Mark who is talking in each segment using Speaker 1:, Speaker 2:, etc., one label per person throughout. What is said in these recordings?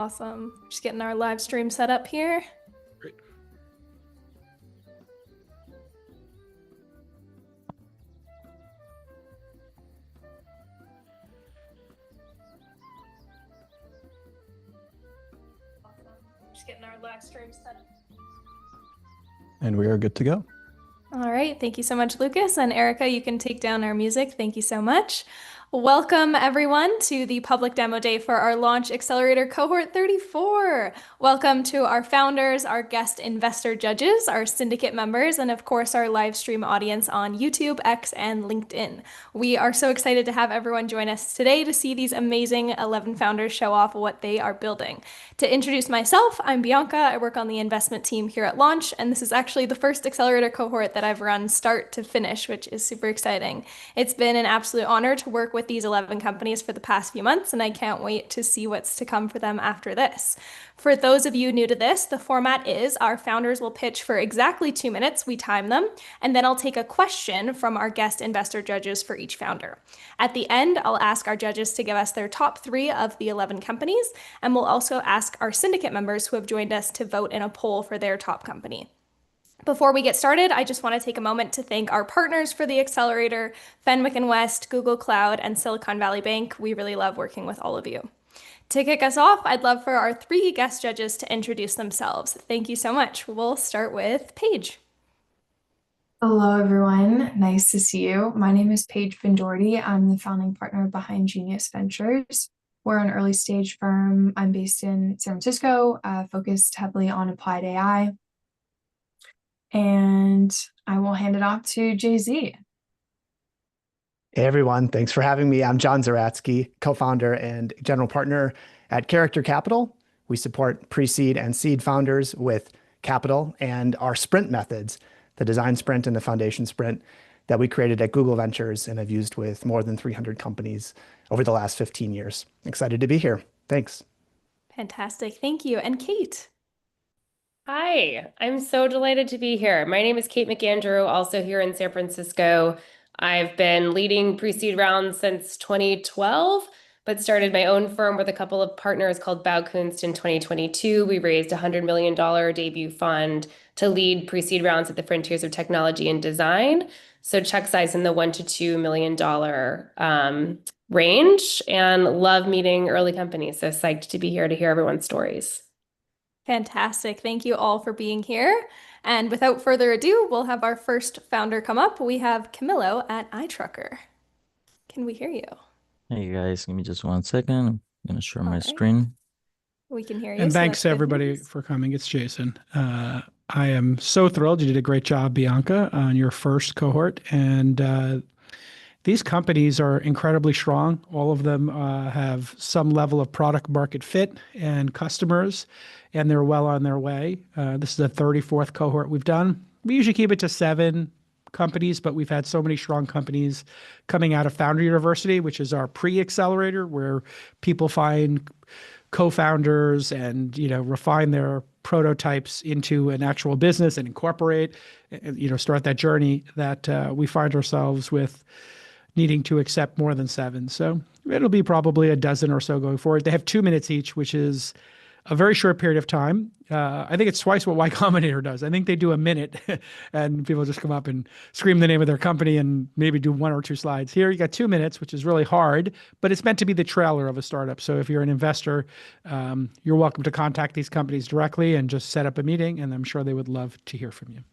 Speaker 1: Awesome. Just getting our live stream set up here.
Speaker 2: Great.
Speaker 1: Just getting our live stream set up.
Speaker 2: And we are good to go.
Speaker 1: All right. Thank you so much, Lucas. And Erica, you can take down our music. Thank you so much. Welcome, everyone, to the public demo day for our Launch Accelerator Cohort 34. Welcome to our founders, our guest investor judges, our syndicate members, and of course, our live stream audience on YouTube, X, and LinkedIn. We are so excited to have everyone join us today to see these amazing 11 founders show off what they are building. To introduce myself, I'm Bianca. I work on the investment team here at Launch, and this is actually the first Accelerator cohort that I've run start to finish, which is super exciting. It's been an absolute honor to work with these 11 companies for the past few months, and I can't wait to see what's to come for them after this. For those of you new to this, the format is our founders will pitch for exactly 2 minutes, we time them, and then I'll take a question from our guest investor judges for each founder. At the end, I'll ask our judges to give us their top 3 of the 11 companies, and we'll also ask our syndicate members who have joined us to vote in a poll for their top company. Before we get started, I just want to take a moment to thank our partners for the Accelerator, Fenwick & West, Google Cloud, and Silicon Valley Bank. We really love working with all of you. To kick us off, I'd love for our 3 guest judges to introduce themselves. Thank you so much. We'll start with Paige.
Speaker 3: Hello, everyone. Nice to see you. My name is Paige Bendorty. I'm the founding partner behind Genius Ventures. We're an early stage firm. I'm based in San Francisco, focused heavily on applied AI. And I will hand it off to JZ.
Speaker 4: Hey everyone, thanks for having me. I'm John Zaratsky, co-founder and general partner at Character Capital. We support pre-seed and seed founders with capital and our sprint methods, the design sprint and the foundation sprint that we created at Google Ventures and have used with more than 300 companies over the last 15 years. Excited to be here. Thanks.
Speaker 1: Fantastic. Thank you. And Kate.
Speaker 5: Hi, I'm so delighted to be here. My name is Kate McAndrew, also here in San Francisco. I've been leading pre-seed rounds since 2012, but started my own firm with a couple of partners called Baukunst in 2022. We raised a $100 million debut fund to lead pre-seed rounds at the frontiers of technology and design. So check size in the $1 to $2 million range, and love meeting early companies. So psyched to be here to hear everyone's stories.
Speaker 1: Fantastic. Thank you all for being here. And without further ado, we'll have our first founder come up. We have Camillo at iTruckr. Can we hear you?
Speaker 6: Hey guys, give me just 1 second. I'm gonna share my
Speaker 1: right.
Speaker 6: screen.
Speaker 1: We can hear you.
Speaker 2: And
Speaker 1: so
Speaker 2: thanks
Speaker 1: that's good
Speaker 2: everybody
Speaker 1: news.
Speaker 2: for coming. It's Jason. I am so thrilled. You did a great job, Bianca, on your first cohort. And these companies are incredibly strong. All of them have some level of product market fit and customers, and they're well on their way. This is the 34th cohort we've done. We usually keep it to 7 companies, but we've had so many strong companies coming out of Founder University, which is our pre-accelerator, where people find co-founders and refine their prototypes into an actual business and incorporate, start that journey that we find ourselves with needing to accept more than 7. So it'll be probably a dozen or so going forward. They have 2 minutes each, which is a very short period of time. I think it's twice what Y Combinator does. I think they do a minute and people just come up and scream the name of their company and maybe do 1 or 2 slides. Here you got 2 minutes, which is really hard, but it's meant to be the trailer of a startup. So if you're an investor, you're welcome to contact these companies directly and just set up a meeting, and I'm sure they would love to hear from you.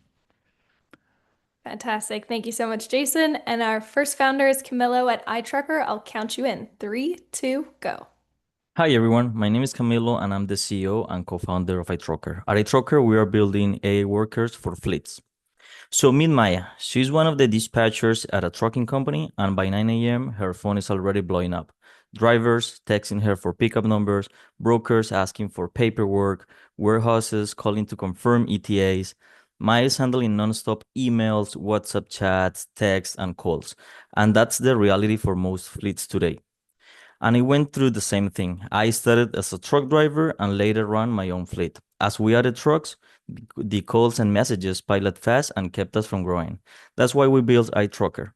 Speaker 1: Fantastic. Thank you so much, Jason. And our first founder is Camillo at iTruckr. I'll count you in. 3, 2, go.
Speaker 6: Hi everyone, my name is Camilo and I'm the CEO and co-founder of iTruckr. At iTruckr, we are building AI workers for fleets. So meet Maya. She's one of the dispatchers at a trucking company, and by 9 a.m. her phone is already blowing up. Drivers texting her for pickup numbers, brokers asking for paperwork, warehouses calling to confirm ETAs. Maya is handling nonstop emails, WhatsApp chats, texts, and calls. And that's the reality for most fleets today. And I went through the same thing. I started as a truck driver and later ran my own fleet. As we added trucks, the calls and messages piled fast and kept us from growing. That's why we built iTruckr.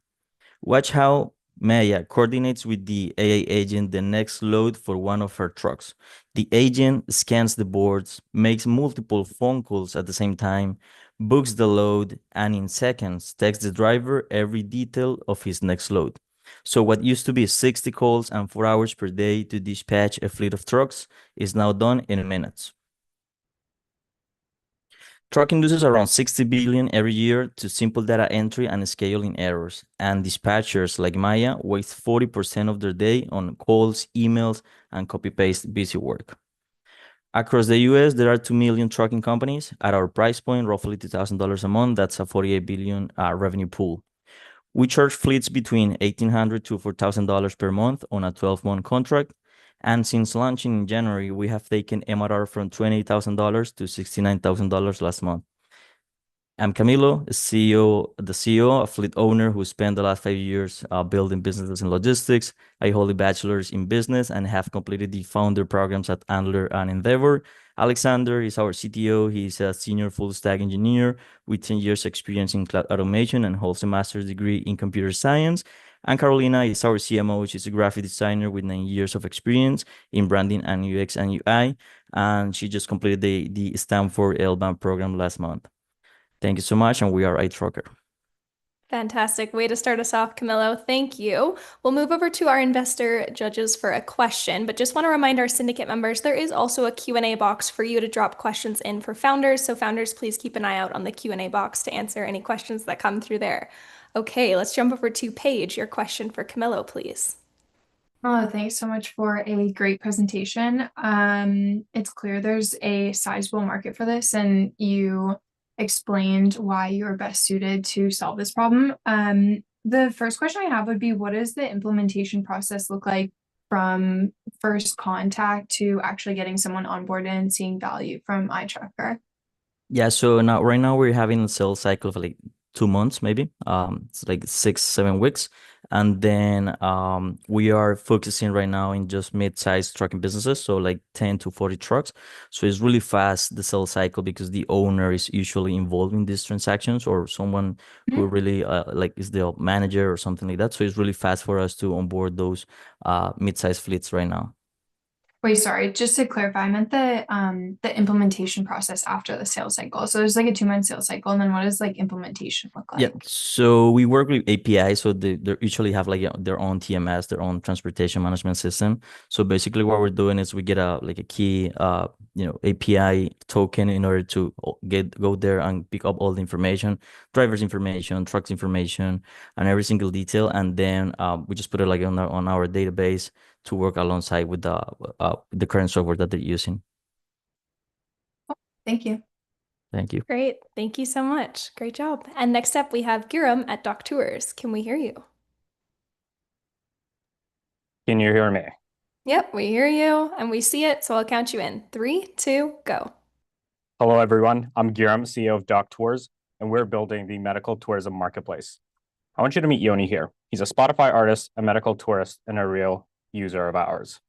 Speaker 6: Watch how Maya coordinates with the AI agent the next load for one of her trucks. The agent scans the boards, makes multiple phone calls at the same time, books the load, and in seconds texts the driver every detail of his next load. So what used to be 60 calls and 4 hours per day to dispatch a fleet of trucks is now done in minutes. Trucking loses around 60 billion every year to simple data entry and scheduling errors, and dispatchers like Maya waste 40% of their day on calls, emails, and copy-paste busy work. Across the US, there are 2 million trucking companies. At our price point, roughly $2,000 a month, that's a 48 billion revenue pool. We charge fleets between $1,800 to $4,000 per month on a 12-month contract. And since launching in January, we have taken MRR from $28,000 to $69,000 last month. I'm Camilo, the CEO, a fleet owner who spent the last 5 years building businesses in logistics. I hold a bachelor's in business and have completed the founder programs at Antler and Endeavor. Alexander is our CTO. He's a senior full stack engineer with 10 years experience in cloud automation and holds a master's degree in computer science. And Carolina is our CMO. She's a graphic designer with 9 years of experience in branding and UX and UI. And she just completed the Stanford LBAM program last month. Thank you so much, and we are iTruckr.
Speaker 1: Fantastic way to start us off, Camilo. Thank you. We'll move over to our investor judges for a question, but just want to remind our syndicate members, there is also a Q&A box for you to drop questions in for founders. So founders, please keep an eye out on the Q&A box to answer any questions that come through there. Okay, let's jump over to Paige. Your question for Camilo, please.
Speaker 3: Oh, thanks so much for a great presentation. It's clear there's a sizable market for this, and you explained why you're best suited to solve this problem. The first question I have would be, what does the implementation process look like from first contact to actually getting someone on board and seeing value from iTruckr?
Speaker 6: Yeah, so right now we're having a sales cycle of like 2 months, maybe. It's like 6-7 weeks. And then we are focusing right now in just mid-sized trucking businesses, so like 10 to 40 trucks. So it's really fast, the sales cycle, because the owner is usually involved in these transactions, or someone who really like is the manager or something like that. So it's really fast for us to onboard those mid-sized fleets right now.
Speaker 3: Wait, sorry, just to clarify, I meant the implementation process after the sales cycle. So there's like a 2-month sales cycle, and then what does like implementation look like?
Speaker 6: Yeah, so we work with API, so they usually have like their own TMS, their own transportation management system. So basically, what we're doing is we get a key API token in order to go there and pick up all the information, driver's information, trucks information, and every single detail, and then we just put it like on our database to work alongside with the current software that they're using.
Speaker 3: Thank you.
Speaker 6: Thank you.
Speaker 1: Great. Thank you so much. Great job. And next up, we have Guram at DocTours. Can we hear you?
Speaker 7: Can you hear me?
Speaker 1: Yep, we hear you and we see it. So I'll count you in. 3, 2, go.
Speaker 7: Hello, everyone. I'm Guram, CEO of DocTours, and we're building the medical tourism marketplace. I want you to meet Yoni here. He's a Spotify artist, a medical tourist, and a real user of ours.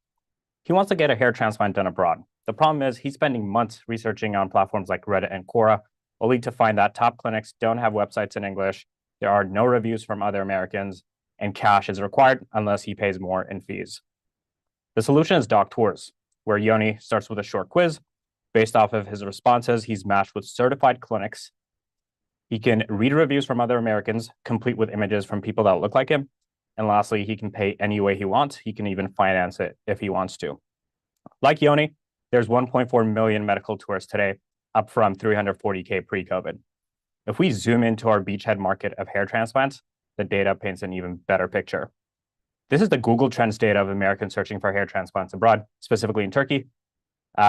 Speaker 7: He wants to get a hair transplant done abroad. The problem is he's spending months researching on platforms like Reddit and Quora, only to find that top clinics don't have websites in English, there are no reviews from other Americans, and cash is required unless he pays more in fees. The solution is DocTours, where Yoni starts with a short quiz. Based off of his responses, he's matched with certified clinics. He can read reviews from other Americans, complete with images from people that look like him. And lastly, he can pay any way he wants. He can even finance it if he wants to. Like Yoni, there's 1.4 million medical tourists today, up from 340K pre-COVID. If we zoom into our beachhead market of hair transplants, the data paints an even better picture. This is the Google Trends data of Americans searching for hair transplants abroad, specifically in Turkey,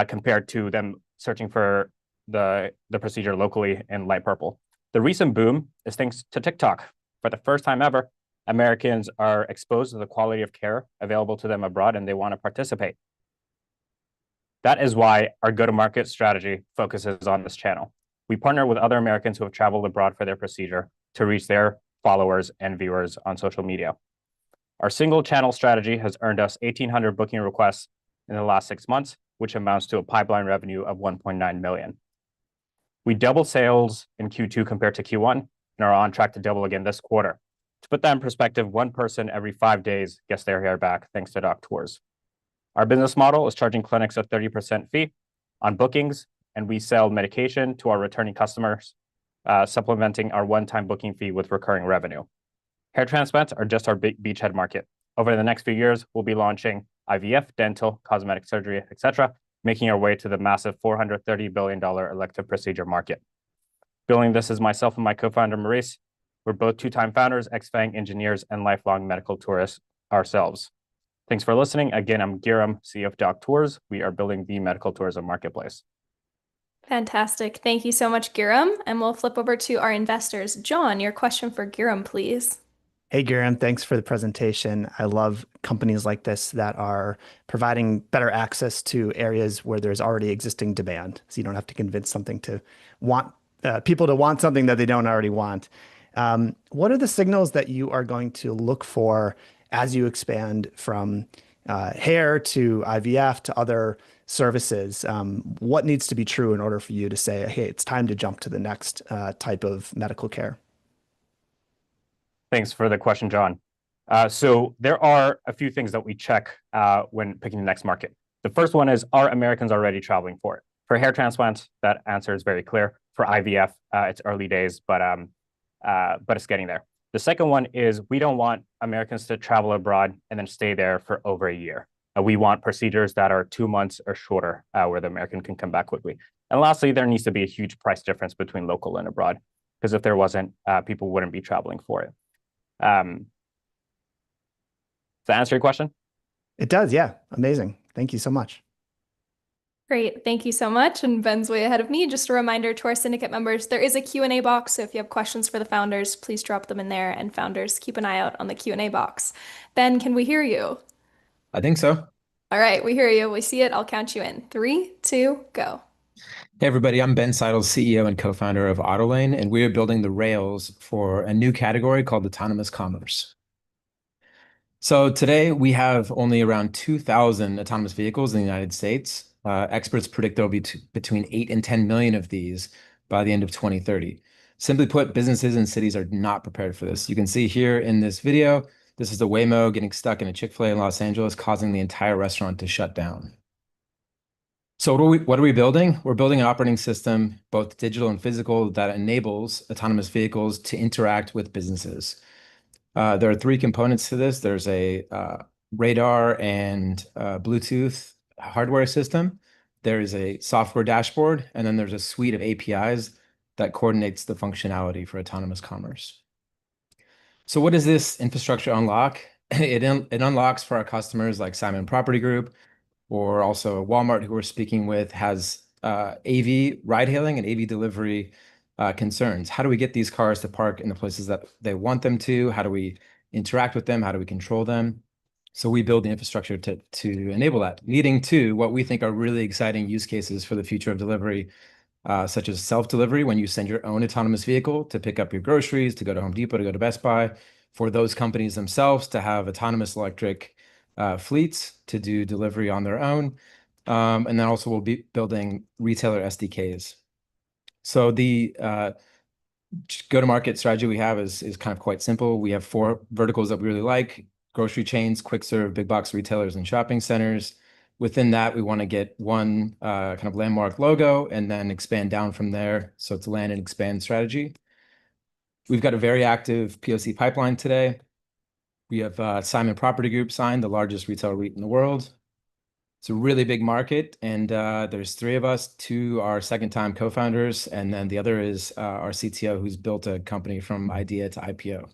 Speaker 7: compared to them searching for the procedure locally in light purple. The recent boom is thanks to TikTok. For the first time ever, Americans are exposed to the quality of care available to them abroad, and they want to participate. That is why our go-to-market strategy focuses on this channel. We partner with other Americans who have traveled abroad for their procedure to reach their followers and viewers on social media. Our single channel strategy has earned us 1,800 booking requests in the last 6 months, which amounts to a pipeline revenue of 1.9 million. We doubled sales in Q2 compared to Q1 and are on track to double again this quarter. To put that in perspective, one person every 5 days gets their hair back thanks to DocTours. Our business model is charging clinics a 30% fee on bookings, and we sell medication to our returning customers, supplementing our one-time booking fee with recurring revenue. Hair transplants are just our big beachhead market. Over the next few years, we'll be launching IVF, dental, cosmetic surgery, etc., making our way to the massive $430 billion elective procedure market. Building this is myself and my co-founder, Maurice. We're both two-time founders, ex-FANG engineers, and lifelong medical tourists ourselves. Thanks for listening. Again, I'm Giram, CEO of DocTours. We are building the medical tourism marketplace.
Speaker 1: Fantastic. Thank you so much, Giram. And we'll flip over to our investors. John, your question for Giram, please.
Speaker 4: Hey, Giram, thanks for the presentation. I love companies like this that are providing better access to areas where there's already existing demand. So you don't have to convince something to want people to want something that they don't already want. What are the signals that you are going to look for as you expand from hair to IVF to other services? What needs to be true in order for you to say, hey, it's time to jump to the next type of medical care?
Speaker 7: Thanks for the question, John. So there are a few things that we check when picking the next market. The first one is, are Americans already traveling for it? For hair transplants, that answer is very clear. For IVF, it's early days, but it's getting there. The second one is, we don't want Americans to travel abroad and then stay there for over a year. We want procedures that are 2 months or shorter, where the American can come back quickly. And lastly, there needs to be a huge price difference between local and abroad, because if there wasn't, people wouldn't be traveling for it. Does that answer your question?
Speaker 4: It does, yeah. Amazing. Thank you so much.
Speaker 1: Great. Thank you so much. And Ben's way ahead of me. Just a reminder to our syndicate members, there is a Q&A box. So if you have questions for the founders, please drop them in there. And founders, keep an eye out on the Q&A box. Ben, can we hear you?
Speaker 8: I think so.
Speaker 1: All right, we hear you. We see it. I'll count you in. 3, 2, go.
Speaker 8: Hey, everybody. I'm Ben Seidel, CEO and co-founder of Autolane, and we are building the rails for a new category called autonomous commerce. So today we have only around 2,000 autonomous vehicles in the United States. Experts predict there will be between 8 and 10 million of these by the end of 2030. Simply put, businesses and cities are not prepared for this. You can see here in this video, this is the Waymo getting stuck in a Chick-fil-A in Los Angeles, causing the entire restaurant to shut down. So what are we building? We're building an operating system, both digital and physical, that enables autonomous vehicles to interact with businesses. There are 3 components to this. There's a radar and Bluetooth hardware system. There is a software dashboard, and then there's a suite of APIs that coordinates the functionality for autonomous commerce. So what does this infrastructure unlock? It unlocks for our customers like Simon Property Group, or also Walmart, who we're speaking with, has AV ride-hailing and AV delivery concerns. How do we get these cars to park in the places that they want them to? How do we interact with them? How do we control them? So we build the infrastructure to enable that, leading to what we think are really exciting use cases for the future of delivery, such as self-delivery, when you send your own autonomous vehicle to pick up your groceries, to go to Home Depot, to go to Best Buy, for those companies themselves to have autonomous electric fleets to do delivery on their own. And then also we'll be building retailer SDKs. So the go-to-market strategy we have is kind of quite simple. We have 4 verticals that we really like: grocery chains, quick serve, big box retailers, and shopping centers. Within that, we want to get one kind of landmark logo and then expand down from there. So it's a land and expand strategy. We've got a very active POC pipeline today. We have Simon Property Group signed, the largest retail REIT in the world. It's a really big market, and there's 3 of us. 2 are second-time co-founders, and then the other is our CTO, who's built a company from idea to IPO.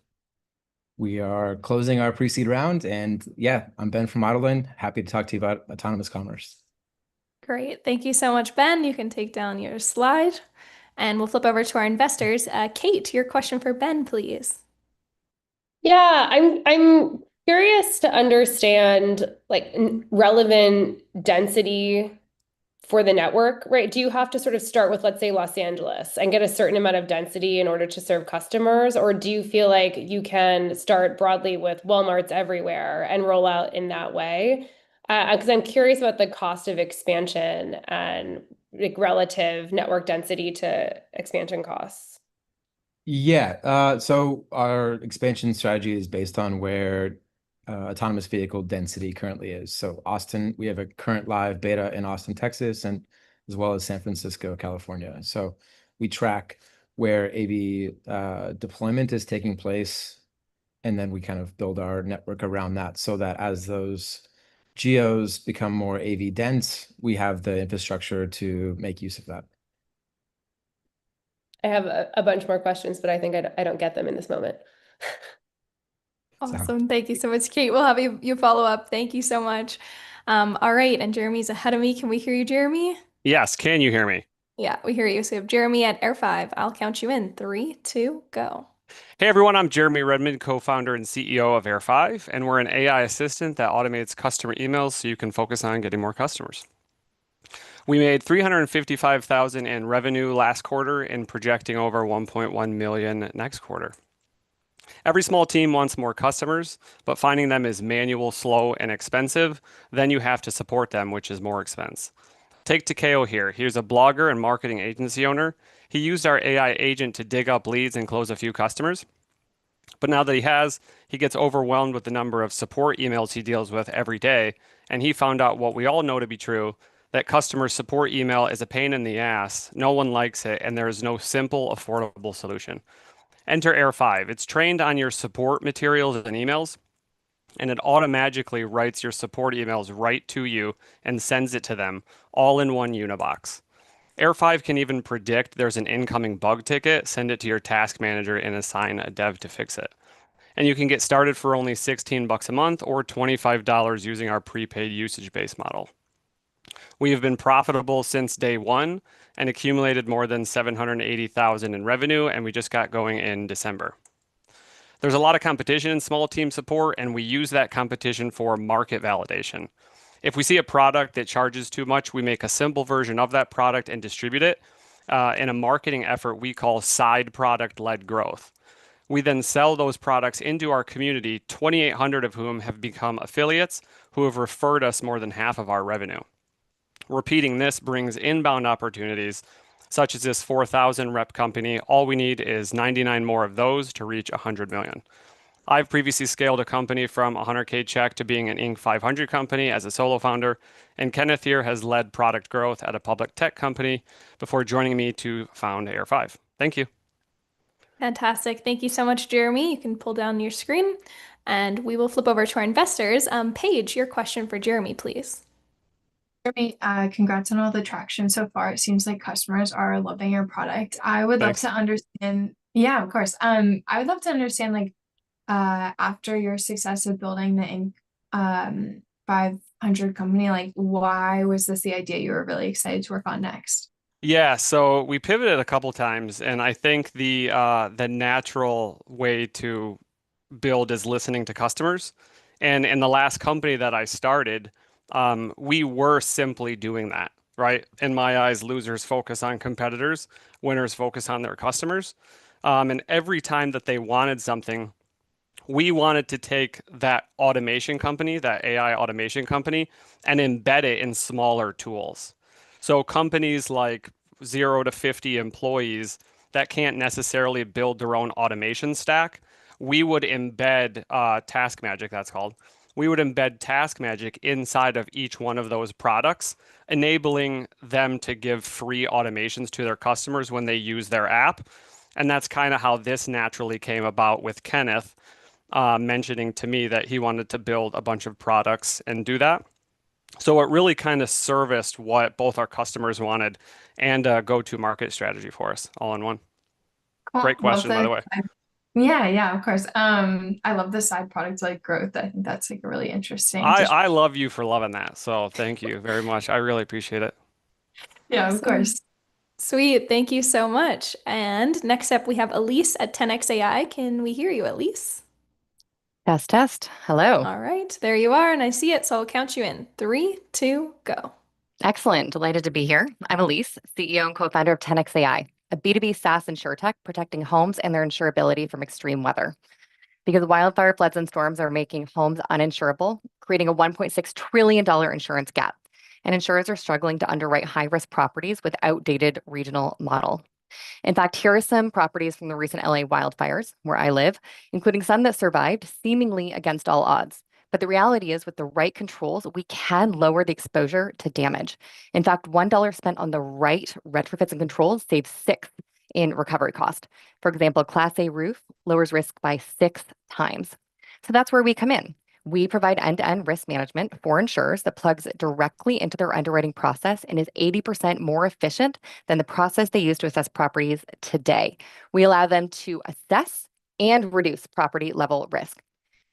Speaker 8: We are closing our pre-seed round, and yeah, I'm Ben from Autolane. Happy to talk to you about autonomous commerce.
Speaker 1: Great. Thank you so much, Ben. You can take down your slide, and we'll flip over to our investors. Kate, your question for Ben, please.
Speaker 5: Yeah, I'm curious to understand like relevant density for the network, right? Do you have to sort of start with, let's say, Los Angeles and get a certain amount of density in order to serve customers? Or do you feel like you can start broadly with Walmarts everywhere and roll out in that way? Because I'm curious about the cost of expansion and like relative network density to expansion costs.
Speaker 8: Yeah, so our expansion strategy is based on where autonomous vehicle density currently is. So Austin, we have a current live beta in Austin, Texas, and as well as San Francisco, California. So we track where AV deployment is taking place, and then we kind of build our network around that so that as those geos become more AV dense, we have the infrastructure to make use of that.
Speaker 5: I have a bunch more questions, but I think I don't get them in this moment.
Speaker 1: Awesome. Thank you so much, Kate. We'll have you follow up. Thank you so much. All right. And Jeremy's ahead of me. Can we hear you, Jeremy?
Speaker 9: Yes, can you hear me?
Speaker 1: Yeah, we hear you. So we have Jeremy at Air 5. I'll count you in. 3, 2, go.
Speaker 9: Hey everyone, I'm Jeremy Redmond, co-founder and CEO of Air 5, and we're an AI assistant that automates customer emails so you can focus on getting more customers. We made 355,000 in revenue last quarter and projecting over 1.1 million next quarter. Every small team wants more customers, but finding them is manual, slow, and expensive. Then you have to support them, which is more expense. Take Takeo here. He's a blogger and marketing agency owner. He used our AI agent to dig up leads and close a few customers. But now that he gets overwhelmed with the number of support emails he deals with every day. And he found out what we all know to be true, that customer support email is a pain in the ass. No one likes it, and there is no simple, affordable solution. Enter Air 5. It's trained on your support materials and emails, and it automatically writes your support emails right to you and sends it to them, all in one Unibox. Air 5 can even predict there's an incoming bug ticket, send it to your task manager, and assign a dev to fix it. And you can get started for only $16 a month or $25 using our prepaid usage-based model. We have been profitable since day one and accumulated more than 780,000 in revenue, and we just got going in December. There's a lot of competition in small team support, and we use that competition for market validation. If we see a product that charges too much, we make a simple version of that product and distribute it in a marketing effort we call side product-led growth. We then sell those products into our community, 2,800 of whom have become affiliates who have referred us more than half of our revenue. Repeating this brings inbound opportunities, such as this 4,000 rep company. All we need is 99 more of those to reach 100 million. I've previously scaled a company from 100K check to being an Inc. 500 company as a solo founder, and Kenneth here has led product growth at a public tech company before joining me to found Air 5. Thank you.
Speaker 1: Fantastic. Thank you so much, Jeremy. You can pull down your screen, and we will flip over to our investors. Paige, your question for Jeremy, please.
Speaker 3: Jeremy, congrats on all the traction so far. It seems like customers are loving your product. I would love
Speaker 9: Thanks.
Speaker 3: to understand. Yeah, of course. I would love to understand, like, after your success of building the Inc. 500 company, like, why was this the idea you were really excited to work on next?
Speaker 9: Yeah, so we pivoted a couple times, and I think the natural way to build is listening to customers. And in the last company that I started, we were simply doing that, right? In my eyes, losers focus on competitors, winners focus on their customers. And every time that they wanted something, we wanted to take that automation company, that AI automation company, and embed it in smaller tools. So companies like 0 to 50 employees that can't necessarily build their own automation stack, we would embed Task Magic, that's called. We would embed Task Magic inside of each one of those products, enabling them to give free automations to their customers when they use their app. And that's kind of how this naturally came about with Kenneth mentioning to me that he wanted to build a bunch of products and do that. So it really kind of serviced what both our customers wanted and a go-to-market strategy for us all in one.
Speaker 3: Cool.
Speaker 9: Great question, by the way.
Speaker 3: Yeah, of course. I love the side product like growth. I think that's like a really interesting.
Speaker 9: I love you for loving that. So thank you very much. I really appreciate it.
Speaker 3: Yeah, of course.
Speaker 1: Sweet. Thank you so much. And next up, we have Elise at 10x AI. Can we hear you, Elise?
Speaker 10: Test, test. Hello.
Speaker 1: All right, there you are, and I see it, so I'll count you in. 3, 2, go.
Speaker 10: Excellent. Delighted to be here. I'm Elise, CEO and co-founder of 10x AI, a B2B SaaS insurtech protecting homes and their insurability from extreme weather. Because wildfire, floods, and storms are making homes uninsurable, creating a $1.6 trillion insurance gap. And insurers are struggling to underwrite high-risk properties with outdated regional model. In fact, here are some properties from the recent LA wildfires where I live, including some that survived seemingly against all odds. But the reality is, with the right controls, we can lower the exposure to damage. In fact, $1 spent on the right retrofits and controls saves 6 in recovery cost. For example, Class A roof lowers risk by 6 times. So that's where we come in. We provide end-to-end risk management for insurers that plugs directly into their underwriting process and is 80% more efficient than the process they use to assess properties today. We allow them to assess and reduce property level risk.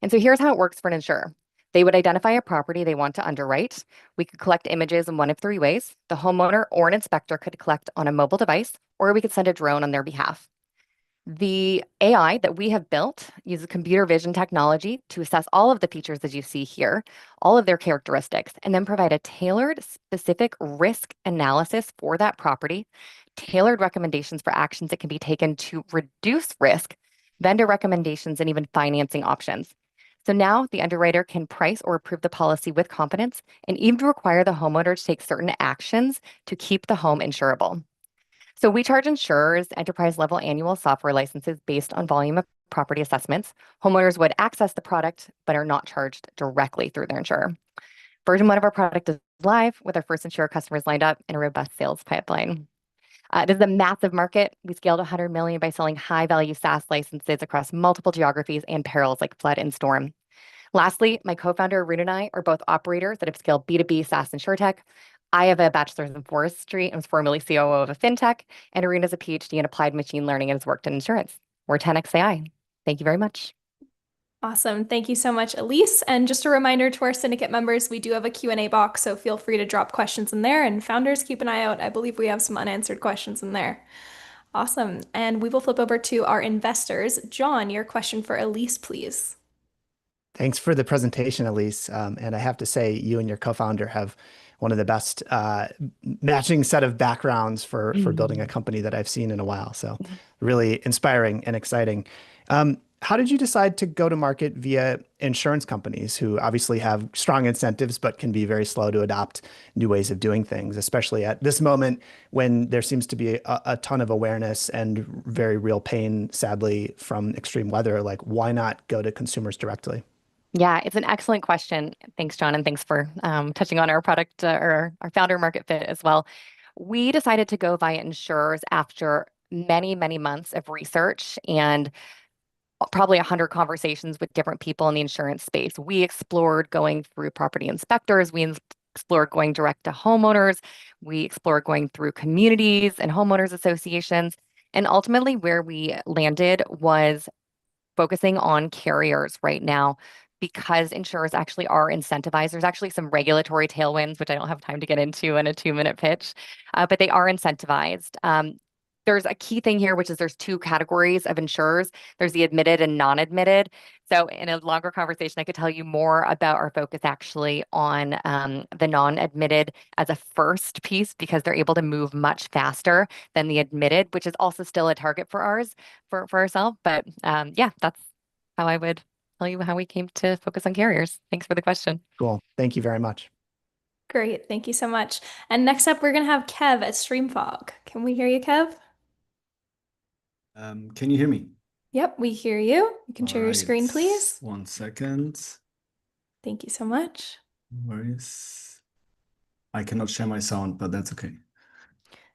Speaker 10: And so here's how it works for an insurer. They would identify a property they want to underwrite. We could collect images in one of 3 ways. The homeowner or an inspector could collect on a mobile device, or we could send a drone on their behalf. The AI that we have built uses computer vision technology to assess all of the features that you see here, all of their characteristics, and then provide a tailored, specific risk analysis for that property, tailored recommendations for actions that can be taken to reduce risk, vendor recommendations, and even financing options. So now the underwriter can price or approve the policy with confidence and even require the homeowner to take certain actions to keep the home insurable. So we charge insurers enterprise-level annual software licenses based on volume of property assessments. Homeowners would access the product, but are not charged directly through their insurer. Version 1 of our product is live with our first insurer customers lined up and a robust sales pipeline. This is a massive market. We scaled 100 million by selling high-value SaaS licenses across multiple geographies and perils like flood and storm. Lastly, my co-founder Arun and I are both operators that have scaled B2B SaaS InsurTech. I have a bachelor's in forestry and was formerly COO of a fintech, and Arun has a PhD in applied machine learning and has worked in insurance. We're 10x AI. Thank you very much.
Speaker 1: Awesome. Thank you so much, Elise. And just a reminder to our syndicate members, we do have a Q&A box, so feel free to drop questions in there. And founders, keep an eye out. I believe we have some unanswered questions in there. Awesome. And we will flip over to our investors. John, your question for Elise, please.
Speaker 4: Thanks for the presentation, Elise. And I have to say, you and your co-founder have one of the best matching set of backgrounds for building a company that I've seen in a while. So really inspiring and exciting. How did you decide to go to market via insurance companies who obviously have strong incentives, but can be very slow to adopt new ways of doing things, especially at this moment when there seems to be a ton of awareness and very real pain, sadly, from extreme weather? Like, why not go to consumers directly?
Speaker 10: Yeah, it's an excellent question. Thanks, John, and thanks for touching on our product or our founder market fit as well. We decided to go via insurers after many, many months of research and probably 100 conversations with different people in the insurance space. We explored going through property inspectors. We explored going direct to homeowners. We explored going through communities and homeowners associations. And ultimately, where we landed was focusing on carriers right now, because insurers actually are incentivized. There's actually some regulatory tailwinds, which I don't have time to get into in a 2-minute pitch, but they are incentivized. There's a key thing here, which is there's 2 categories of insurers. There's the admitted and non-admitted. So in a longer conversation, I could tell you more about our focus actually on the non-admitted as a first piece, because they're able to move much faster than the admitted, which is also still a target for ours, for ourselves. But yeah, that's how I would tell you how we came to focus on carriers. Thanks for the question.
Speaker 4: Cool. Thank you very much.
Speaker 1: Great. Thank you so much. And next up, we're going to have Kev at Streamfog. Can we hear you, Kev?
Speaker 11: Can you hear me?
Speaker 1: Yep, we hear you. You can share your screen, please.
Speaker 11: 1 second.
Speaker 1: Thank you so much.
Speaker 11: No worries. I cannot share my sound, but that's okay.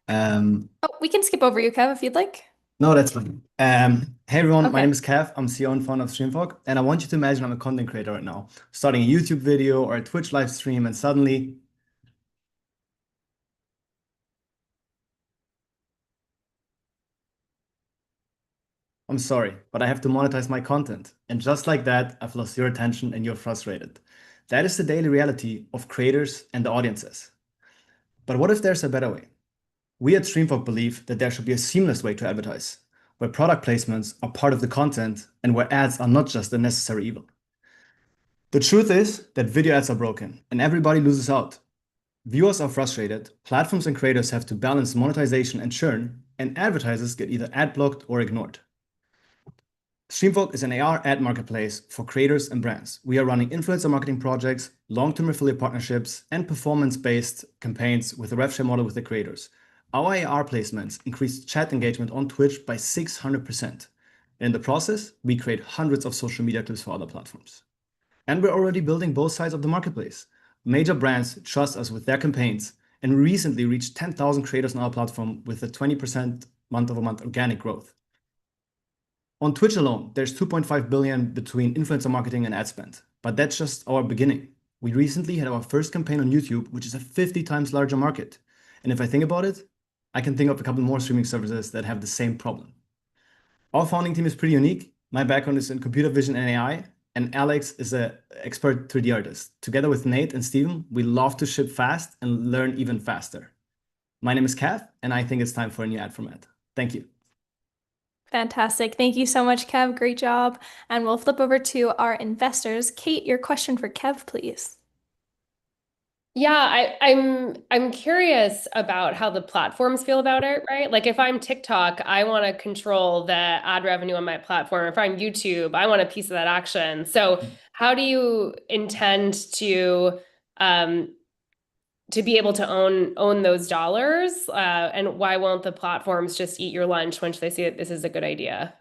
Speaker 11: Oh,
Speaker 1: we can skip over you, Kev, if you'd like.
Speaker 11: No, that's fine. Hey everyone, my name is Kev. I'm CEO and founder of Streamfog, and I want you to imagine I'm a content creator right now, starting a YouTube video or a Twitch live stream, and suddenly I'm sorry, but I have to monetize my content. And just like that, I've lost your attention and you're frustrated. That is the daily reality of creators and the audiences. But what if there's a better way? We at Streamfog believe that there should be a seamless way to advertise, where product placements are part of the content and where ads are not just a necessary evil. The truth is that video ads are broken and everybody loses out. Viewers are frustrated, platforms and creators have to balance monetization and churn, and advertisers get either ad blocked or ignored. Streamfog is an AR ad marketplace for creators and brands. We are running influencer marketing projects, long-term affiliate partnerships, and performance-based campaigns with a rev share model with the creators. Our AR placements increased chat engagement on Twitch by 600%. In the process, we create hundreds of social media clips for other platforms. And we're already building both sides of the marketplace. Major brands trust us with their campaigns, and we recently reached 10,000 creators on our platform with a 20% month-over-month organic growth. On Twitch alone, there's 2.5 billion between influencer marketing and ad spend, but that's just our beginning. We recently had our first campaign on YouTube, which is a 50 times larger market. And if I think about it, I can think of a couple more streaming services that have the same problem. Our founding team is pretty unique. My background is in computer vision and AI, and Alex is an expert 3D artist. Together with Nate and Steven, we love to ship fast and learn even faster. My name is Kev, and I think it's time for a new ad format. Thank you.
Speaker 1: Fantastic. Thank you so much, Kev. Great job. And we'll flip over to our investors. Kate, your question for Kev, please.
Speaker 5: Yeah, I'm curious about how the platforms feel about it, right? Like if I'm TikTok, I want to control the ad revenue on my platform. If I'm YouTube, I want a piece of that action. So how do you intend to be able to own those dollars? And why won't the platforms just eat your lunch once they see that this is a good idea?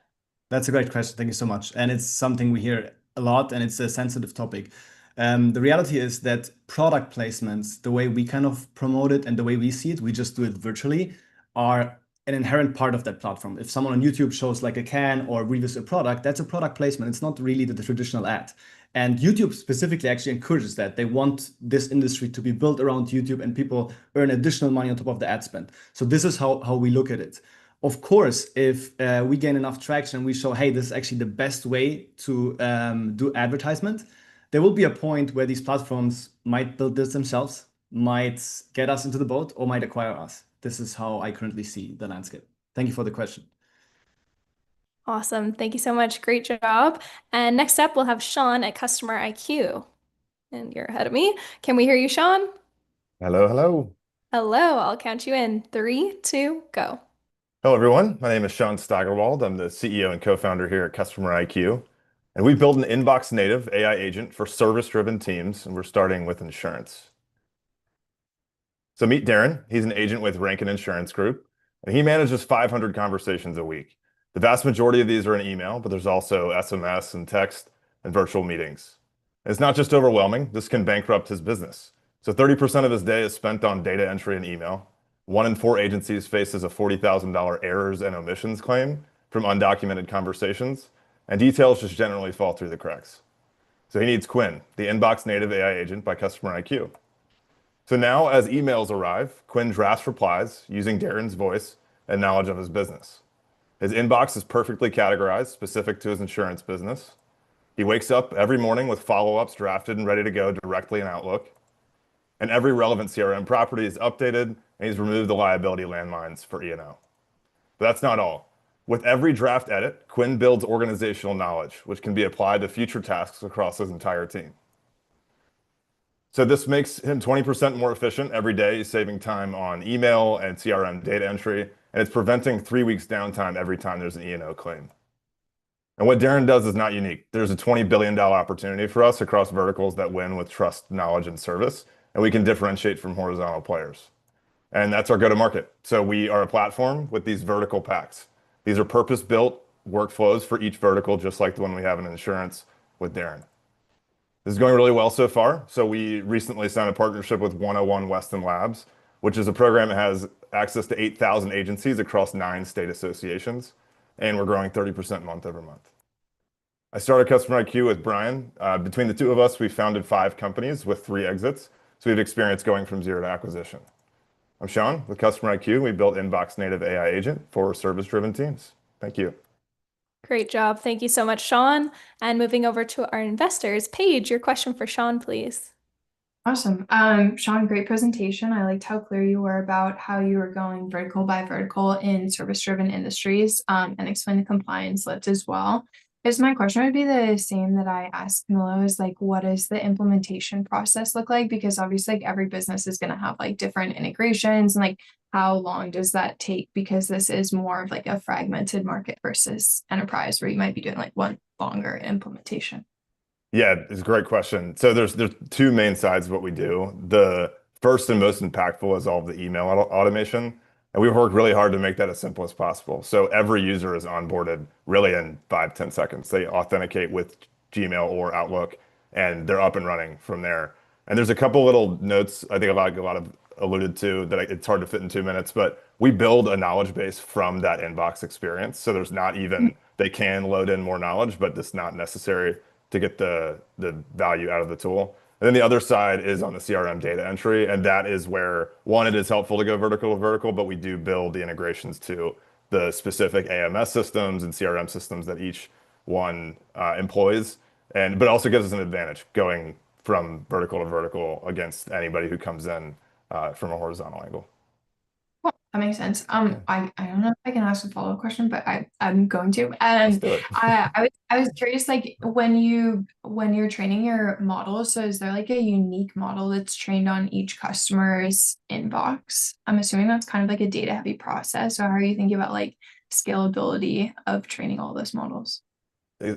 Speaker 11: That's a great question. Thank you so much. And it's something we hear a lot, and it's a sensitive topic. The reality is that product placements, the way we kind of promote it and the way we see it, we just do it virtually, are an inherent part of that platform. If someone on YouTube shows like a can or reviews a product, that's a product placement. It's not really the traditional ad. And YouTube specifically actually encourages that. They want this industry to be built around YouTube and people earn additional money on top of the ad spend. So this is how we look at it. Of course, if we gain enough traction, we show, hey, this is actually the best way to do advertisement. There will be a point where these platforms might build this themselves, might get us into the boat, or might acquire us. This is how I currently see the landscape. Thank you for the question.
Speaker 1: Awesome. Thank you so much. Great job. And next up, we'll have Sean at Customer IQ. And you're ahead of me. Can we hear you, Sean?
Speaker 12: Hello, hello.
Speaker 1: Hello. I'll count you in. 3, 2, go.
Speaker 12: Hello, everyone. My name is Sean Steigerwald. I'm the CEO and co-founder here at Customer IQ. And we built an inbox native AI agent for service-driven teams, and we're starting with insurance. So meet Darren. He's an agent with Rankin Insurance Group, and he manages 500 conversations a week. The vast majority of these are in email, but there's also SMS and text and virtual meetings. And it's not just overwhelming, this can bankrupt his business. So 30% of his day is spent on data entry and email. 1 in 4 agencies faces a $40,000 errors and omissions claim from undocumented conversations, and details just generally fall through the cracks. So he needs Quinn, the inbox native AI agent by Customer IQ. So now as emails arrive, Quinn drafts replies using Darren's voice and knowledge of his business. His inbox is perfectly categorized, specific to his insurance business. He wakes up every morning with follow-ups drafted and ready to go directly in Outlook. And every relevant CRM property is updated, and he's removed the liability landmines for E&O. But that's not all. With every draft edit, Quinn builds organizational knowledge, which can be applied to future tasks across his entire team. So this makes him 20% more efficient every day. He's saving time on email and CRM data entry, and it's preventing 3 weeks downtime every time there's an E&O claim. And what Darren does is not unique. There's a $20 billion opportunity for us across verticals that win with trust, knowledge, and service, and we can differentiate from horizontal players. And that's our go-to-market. So we are a platform with these vertical packs. These are purpose-built workflows for each vertical, just like the one we have in insurance with Darren. This is going really well so far. So we recently signed a partnership with 101 Weston Labs, which is a program that has access to 8,000 agencies across 9 state associations, and we're growing 30% month over month. I started Customer IQ with Brian. Between the two of us, we founded 5 companies with 3 exits. So we have experience going from 0 to acquisition. I'm Sean with Customer IQ. We built inbox native AI agent for service-driven teams. Thank you.
Speaker 1: Great job. Thank you so much, Sean. And moving over to our investors, Paige, your question for Sean, please.
Speaker 3: Awesome. Sean, great presentation. I liked how clear you were about how you were going vertical by vertical in service-driven industries, and explain the compliance list as well. Because my question would be the same that I asked Camilo, is like, what does the implementation process look like? Because obviously like every business is going to have like different integrations, and like how long does that take? Because this is more of like a fragmented market versus enterprise where you might be doing like one longer implementation.
Speaker 12: Yeah, it's a great question. So there's 2 main sides of what we do. The first and most impactful is all of the email automation. And we've worked really hard to make that as simple as possible. So every user is onboarded really in 5-10 seconds. They authenticate with Gmail or Outlook, and they're up and running from there. And there's a couple little notes I think a lot of alluded to that it's hard to fit in 2 minutes, but we build a knowledge base from that inbox experience. So there's not even, they can load in more knowledge, but it's not necessary to get the value out of the tool. And then the other side is on the CRM data entry. And that is where, one, it is helpful to go vertical to vertical, but we do build the integrations to the specific AMS systems and CRM systems that each one employs. But it also gives us an advantage going from vertical to vertical against anybody who comes in from a horizontal angle.
Speaker 3: Well, that makes sense. I don't know if I can ask a follow-up question, but I'm going to.
Speaker 12: Let's do it.
Speaker 3: I was curious, like when you're training your model, so is there like a unique model that's trained on each customer's inbox? I'm assuming that's kind of like a data-heavy process. So how are you thinking about like scalability of training all those models?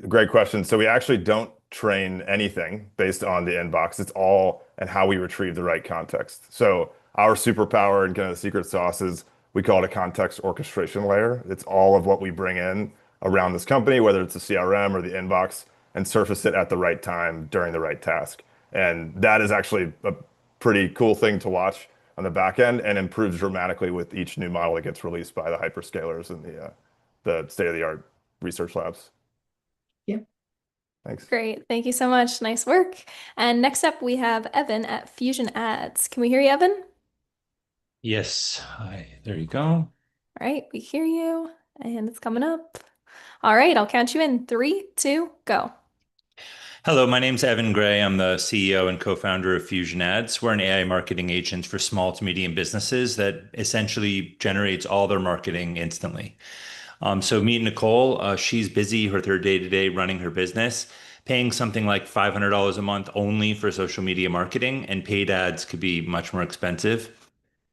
Speaker 12: Great question. So we actually don't train anything based on the inbox. It's all and how we retrieve the right context. So our superpower and kind of the secret sauce is we call it a context orchestration layer. It's all of what we bring in around this company, whether it's the CRM or the inbox, and surface it at the right time during the right task. And that is actually a pretty cool thing to watch on the back end and improves dramatically with each new model that gets released by the hyperscalers and the state-of-the-art research labs.
Speaker 3: Yeah.
Speaker 12: Thanks.
Speaker 1: Great. Thank you so much. Nice work. And next up, we have Evan at Fusion Ads. Can we hear you, Evan?
Speaker 13: Yes. Hi. There you go.
Speaker 1: All right. We hear you. And it's coming up. All right. I'll count you in. 3, 2, go.
Speaker 13: Hello, my name's Evan Gray. I'm the CEO and co-founder of Fusion Ads. We're an AI marketing agent for small to medium businesses that essentially generates all their marketing instantly. So meet Nicole. She's busy with her day-to-day running her business, paying something like $500 a month only for social media marketing, and paid ads could be much more expensive.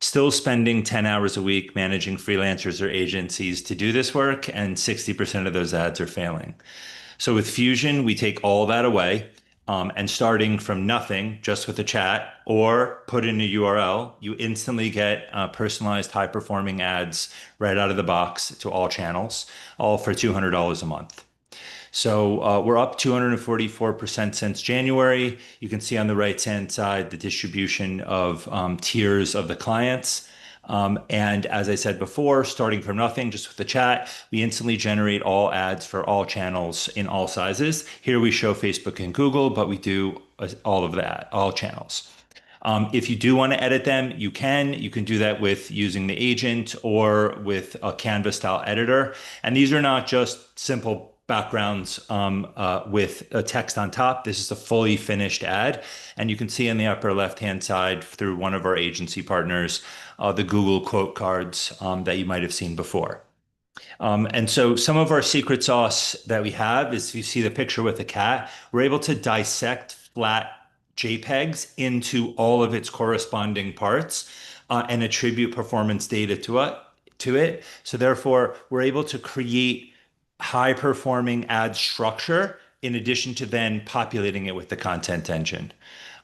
Speaker 13: Still spending 10 hours a week managing freelancers or agencies to do this work, and 60% of those ads are failing. So with Fusion, we take all that away, and starting from nothing, just with a chat or put in a URL, you instantly get personalized high-performing ads right out of the box to all channels, all for $200 a month. So we're up 244% since January. You can see on the right-hand side the distribution of tiers of the clients. And as I said before, starting from nothing, just with the chat, we instantly generate all ads for all channels in all sizes. Here we show Facebook and Google, but we do all of that, all channels. If you do want to edit them, you can. You can do that with using the agent or with a Canva style editor. And these are not just simple backgrounds with a text on top. This is a fully finished ad. And you can see on the upper left-hand side through one of our agency partners, the Google quote cards that you might have seen before. And so some of our secret sauce that we have is, if you see the picture with the cat, we're able to dissect flat JPEGs into all of its corresponding parts and attribute performance data to it. So therefore, we're able to create high performing ad structure in addition to then populating it with the content engine.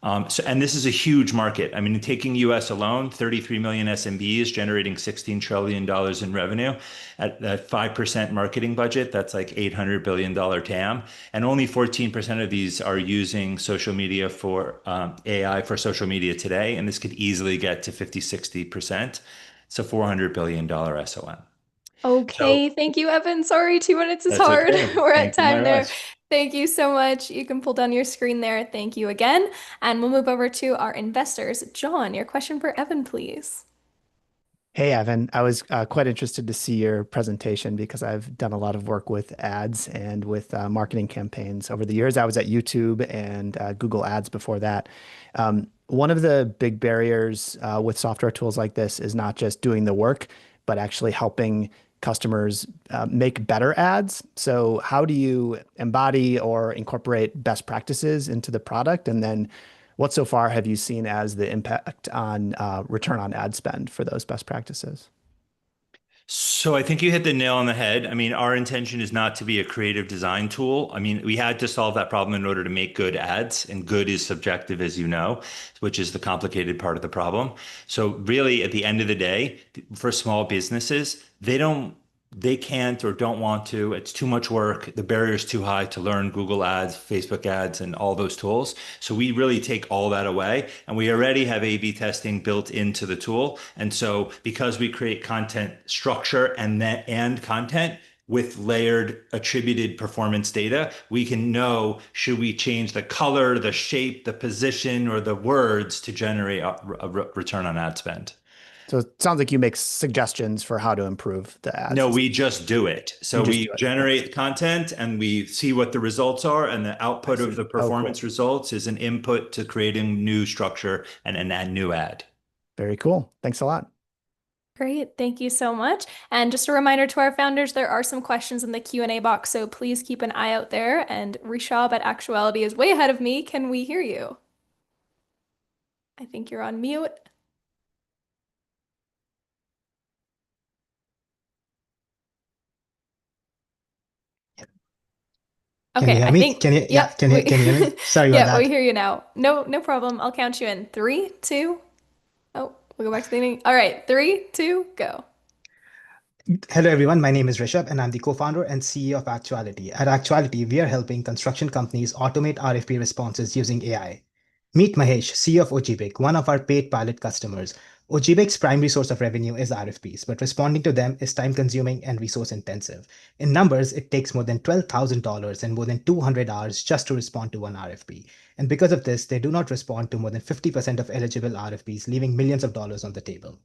Speaker 13: And this is a huge market. I mean, taking US alone, 33 million SMBs generating $16 trillion in revenue at that 5% marketing budget. That's like $800 billion TAM. And only 14% of these are using social media for AI for social media today. And this could easily get to 50, 60%. It's a $400 billion SOM.
Speaker 1: Okay, thank you, Evan. Sorry, 2 minutes is
Speaker 13: That's
Speaker 1: hard.
Speaker 13: okay.
Speaker 1: We're at
Speaker 13: Thank you
Speaker 1: time
Speaker 13: very
Speaker 1: there.
Speaker 13: much.
Speaker 1: Thank you so much. You can pull down your screen there. Thank you again. And we'll move over to our investors. John, your question for Evan, please.
Speaker 4: Hey, Evan. I was quite interested to see your presentation because I've done a lot of work with ads and with marketing campaigns over the years. I was at YouTube and Google Ads before that. One of the big barriers with software tools like this is not just doing the work, but actually helping customers make better ads. So how do you embody or incorporate best practices into the product? And then what so far have you seen as the impact on return on ad spend for those best practices?
Speaker 13: So I think you hit the nail on the head. I mean, our intention is not to be a creative design tool. I mean, we had to solve that problem in order to make good ads, and good is subjective, as you know, which is the complicated part of the problem. So really, at the end of the day, for small businesses, they can't or don't want to. It's too much work. The barrier is too high to learn Google ads, Facebook ads, and all those tools. So we really take all that away. And we already have A/B testing built into the tool. And so because we create content structure and content with layered attributed performance data, we can know, should we change the color, the shape, the position, or the words to generate a return on ad spend.
Speaker 4: So it sounds like you make suggestions for how to improve the ads.
Speaker 13: No, we just do it. So we generate content and we see what the results are, and the output of the performance results is an input to creating new structure and a new ad.
Speaker 4: Very cool. Thanks a lot.
Speaker 1: Great. Thank you so much. And just a reminder to our founders, there are some questions in the Q&A box, so please keep an eye out there. And Rishab at Actuality is way ahead of me. Can we hear you? I think you're on mute.
Speaker 14: Can you hear me? Can you hear me? Sorry about that.
Speaker 1: Yeah, we hear you now. No problem. I'll count you in. 3, 2. Oh, we'll go back to the beginning. All right, 3, 2, go.
Speaker 14: Hello, everyone. My name is Rishabh, and I'm the co-founder and CEO of Actuality. At Actuality, we are helping construction companies automate RFP responses using AI. Meet Mahesh, CEO of Ojibik, one of our paid pilot customers. Ojibik's primary source of revenue is RFPs, but responding to them is time-consuming and resource-intensive. In numbers, it takes more than $12,000 and more than 200 hours just to respond to one RFP. And because of this, they do not respond to more than 50% of eligible RFPs, leaving millions of dollars on the table.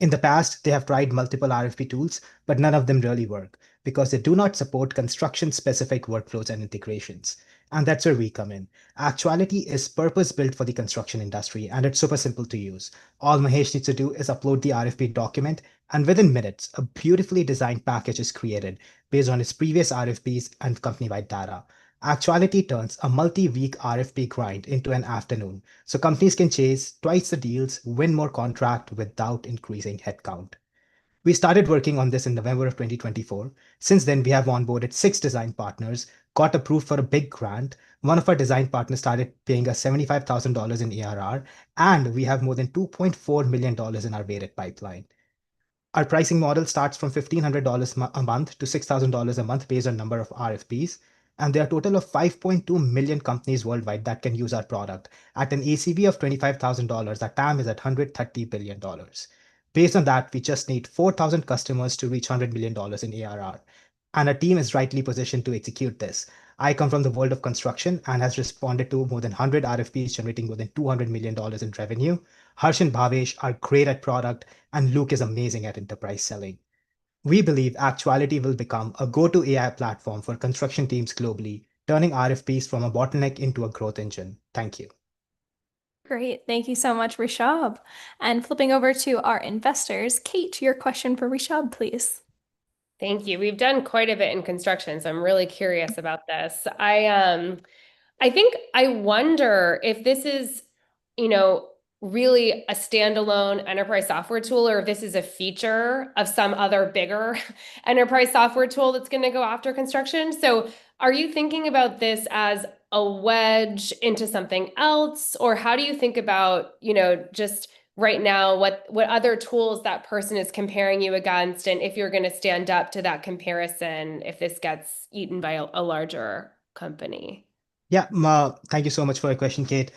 Speaker 14: In the past, they have tried multiple RFP tools, but none of them really work because they do not support construction-specific workflows and integrations. And that's where we come in. Actuality is purpose-built for the construction industry, and it's super simple to use. All Mahesh needs to do is upload the RFP document, and within minutes, a beautifully designed package is created based on his previous RFPs and company-wide data. Actuality turns a multi-week RFP grind into an afternoon, so companies can chase twice the deals, win more contract without increasing headcount. We started working on this in November of 2024. Since then, we have onboarded 6 design partners, got approved for a big grant. One of our design partners started paying us $75,000 in ARR, and we have more than $2.4 million in our weighted pipeline. Our pricing model starts from $1,500 a month to $6,000 a month based on number of RFPs. And there are a total of 5.2 million companies worldwide that can use our product. At an ACV of $25,000, our TAM is at $130 billion. Based on that, we just need 4,000 customers to reach $100 million in ARR. And our team is rightly positioned to execute this. I come from the world of construction and has responded to more than 100 RFPs, generating more than $200 million in revenue. Harsh and Bhavesh are great at product, and Luke is amazing at enterprise selling. We believe Actuality will become a go-to AI platform for construction teams globally, turning RFPs from a bottleneck into a growth engine. Thank you.
Speaker 1: Great. Thank you so much, Rishab. And flipping over to our investors, Kate, your question for Rishab, please.
Speaker 5: Thank you. We've done quite a bit in construction, so I'm really curious about this. I wonder if this is, really a standalone enterprise software tool, or if this is a feature of some other bigger enterprise software tool that's going to go after construction. So are you thinking about this as a wedge into something else? Or how do you think about, just right now, what other tools that person is comparing you against, and if you're going to stand up to that comparison if this gets eaten by a larger company?
Speaker 14: Yeah, thank you so much for your question, Kate.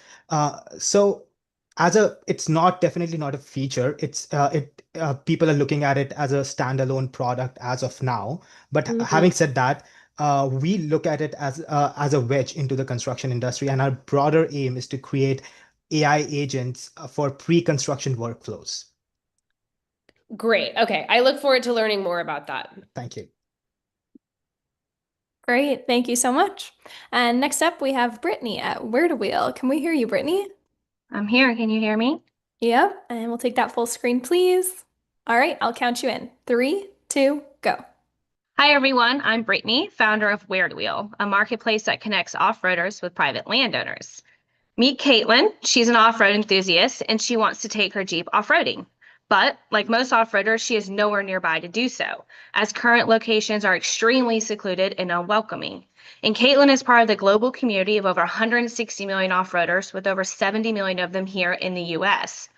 Speaker 14: It's definitely not a feature. People are looking at it as a standalone product as of now. But having said that, we look at it as a wedge into the construction industry, and our broader aim is to create AI agents for pre-construction workflows.
Speaker 5: Great. Okay. I look forward to learning more about that.
Speaker 14: Thank you.
Speaker 1: Great. Thank you so much. And next up, we have Brittany at Where to Wheel. Can we hear you, Brittany?
Speaker 15: I'm here. Can you hear me?
Speaker 1: Yep. And we'll take that full screen, please. All right. I'll count you in. 3, 2, go.
Speaker 15: Hi, everyone. I'm Brittany, founder of Where to Wheel, a marketplace that connects off-roaders with private landowners. Meet Caitlin. She's an off-road enthusiast, and she wants to take her Jeep off-roading. But like most off-roaders, she is nowhere nearby to do so, as current locations are extremely secluded and unwelcoming. And Caitlin is part of the global community of over 160 million off-roaders, with over 70 million of them here in the US.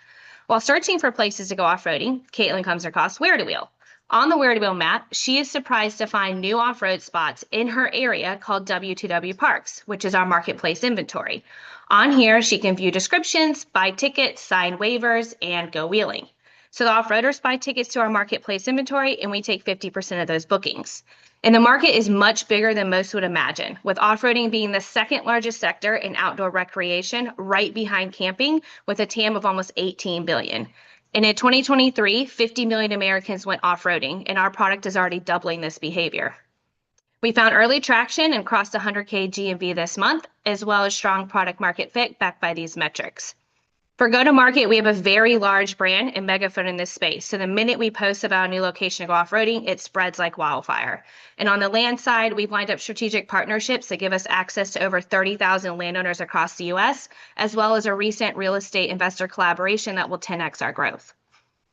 Speaker 15: While searching for places to go off-roading, Caitlin comes across Where2Wheel. On the Where2Wheel map, she is surprised to find new off-road spots in her area called W2W Parks, which is our marketplace inventory. On here, she can view descriptions, buy tickets, sign waivers, and go wheeling. So the off-roaders buy tickets to our marketplace inventory, and we take 50% of those bookings. And the market is much bigger than most would imagine, with off-roading being the second largest sector in outdoor recreation, right behind camping, with a TAM of almost 18 billion. And in 2023, 50 million Americans went off-roading, and our product is already doubling this behavior. We found early traction and crossed 100K GMV this month, as well as strong product market fit backed by these metrics. For go-to-market, we have a very large brand and megaphone in this space. So the minute we post about a new location to go off-roading, it spreads like wildfire. And on the land side, we've lined up strategic partnerships that give us access to over 30,000 landowners across the US, as well as a recent real estate investor collaboration that will 10x our growth.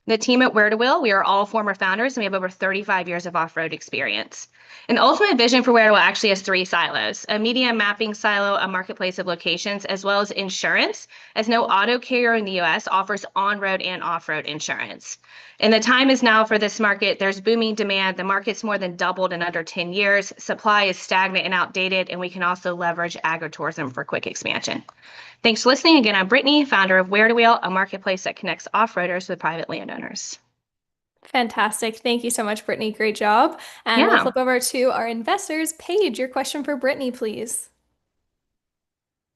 Speaker 15: The team at Where2Wheel, we are all former founders, and we have over 35 years of off-road experience. An ultimate vision for Where2Wheel actually has 3 silos: a media mapping silo, a marketplace of locations, as well as insurance, as no auto carrier in the US offers on-road and off-road insurance. And the time is now for this market. There's booming demand. The market's more than doubled in under 10 years. Supply is stagnant and outdated, and we can also leverage agritourism for quick expansion. Thanks for listening. Again, I'm Brittany, founder of Where2Wheel, a marketplace that connects off-roaders with private landowners.
Speaker 1: Fantastic. Thank you so much, Brittany. Great job. And we'll flip over to our investors. Paige, your question for Brittany, please.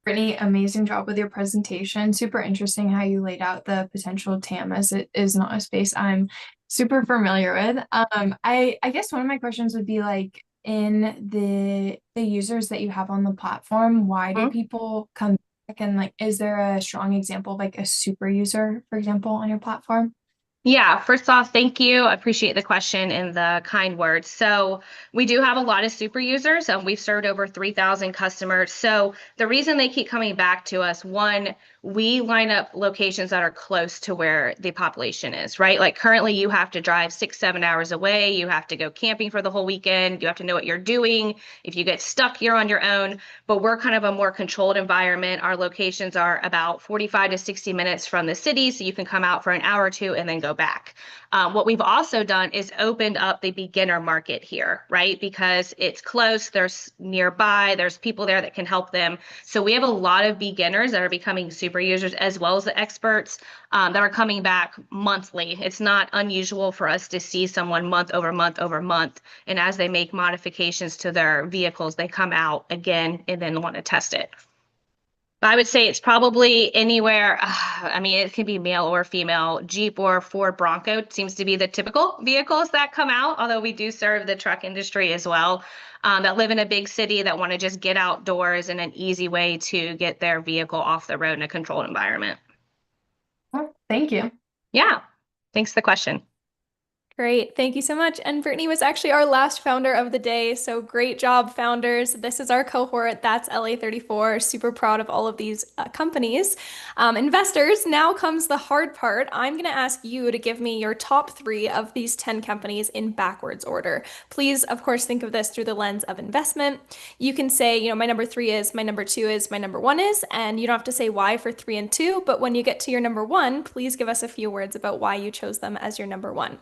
Speaker 3: Brittany, amazing job with your presentation. Super interesting how you laid out the potential TAM, as it is not a space I'm super familiar with. I guess one of my questions would be like, in the users that you have on the platform, why do people come back, and like, is there a strong example of like a super user, for example, on your platform?
Speaker 15: Yeah, first off, thank you. I appreciate the question and the kind words. So we do have a lot of super users, and we've served over 3,000 customers. So the reason they keep coming back to us, one, we line up locations that are close to where the population is, right? Like currently you have to drive 6-7 hours away. You have to go camping for the whole weekend. You have to know what you're doing. If you get stuck, you're on your own. But we're kind of a more controlled environment. Our locations are about 45 to 60 minutes from the city, so you can come out for an hour or two and then go back. What we've also done is opened up the beginner market here, right? Because it's close, there's nearby, there's people there that can help them. So we have a lot of beginners that are becoming super users, as well as the experts that are coming back monthly. It's not unusual for us to see someone month over month over month. And as they make modifications to their vehicles, they come out again and then want to test it. I would say it's probably anywhere. I mean, it can be male or female. Jeep or Ford Bronco seems to be the typical vehicles that come out, although we do serve the truck industry as well, that live in a big city that want to just get outdoors and an easy way to get their vehicle off the road in a controlled environment.
Speaker 3: Well, thank you.
Speaker 15: Yeah, thanks for the question.
Speaker 1: Great. Thank you so much. And Brittany was actually our last founder of the day. So great job, founders. This is our cohort. That's LA34. Super proud of all of these companies. Investors, now comes the hard part. I'm going to ask you to give me your top 3 of these 10 companies in backwards order. Please, of course, think of this through the lens of investment. You can say, you know, my number 3 is, my number 2 is, my number 1 is, and you don't have to say why for 3 and 2. But when you get to your number 1, please give us a few words about why you chose them as your number 1.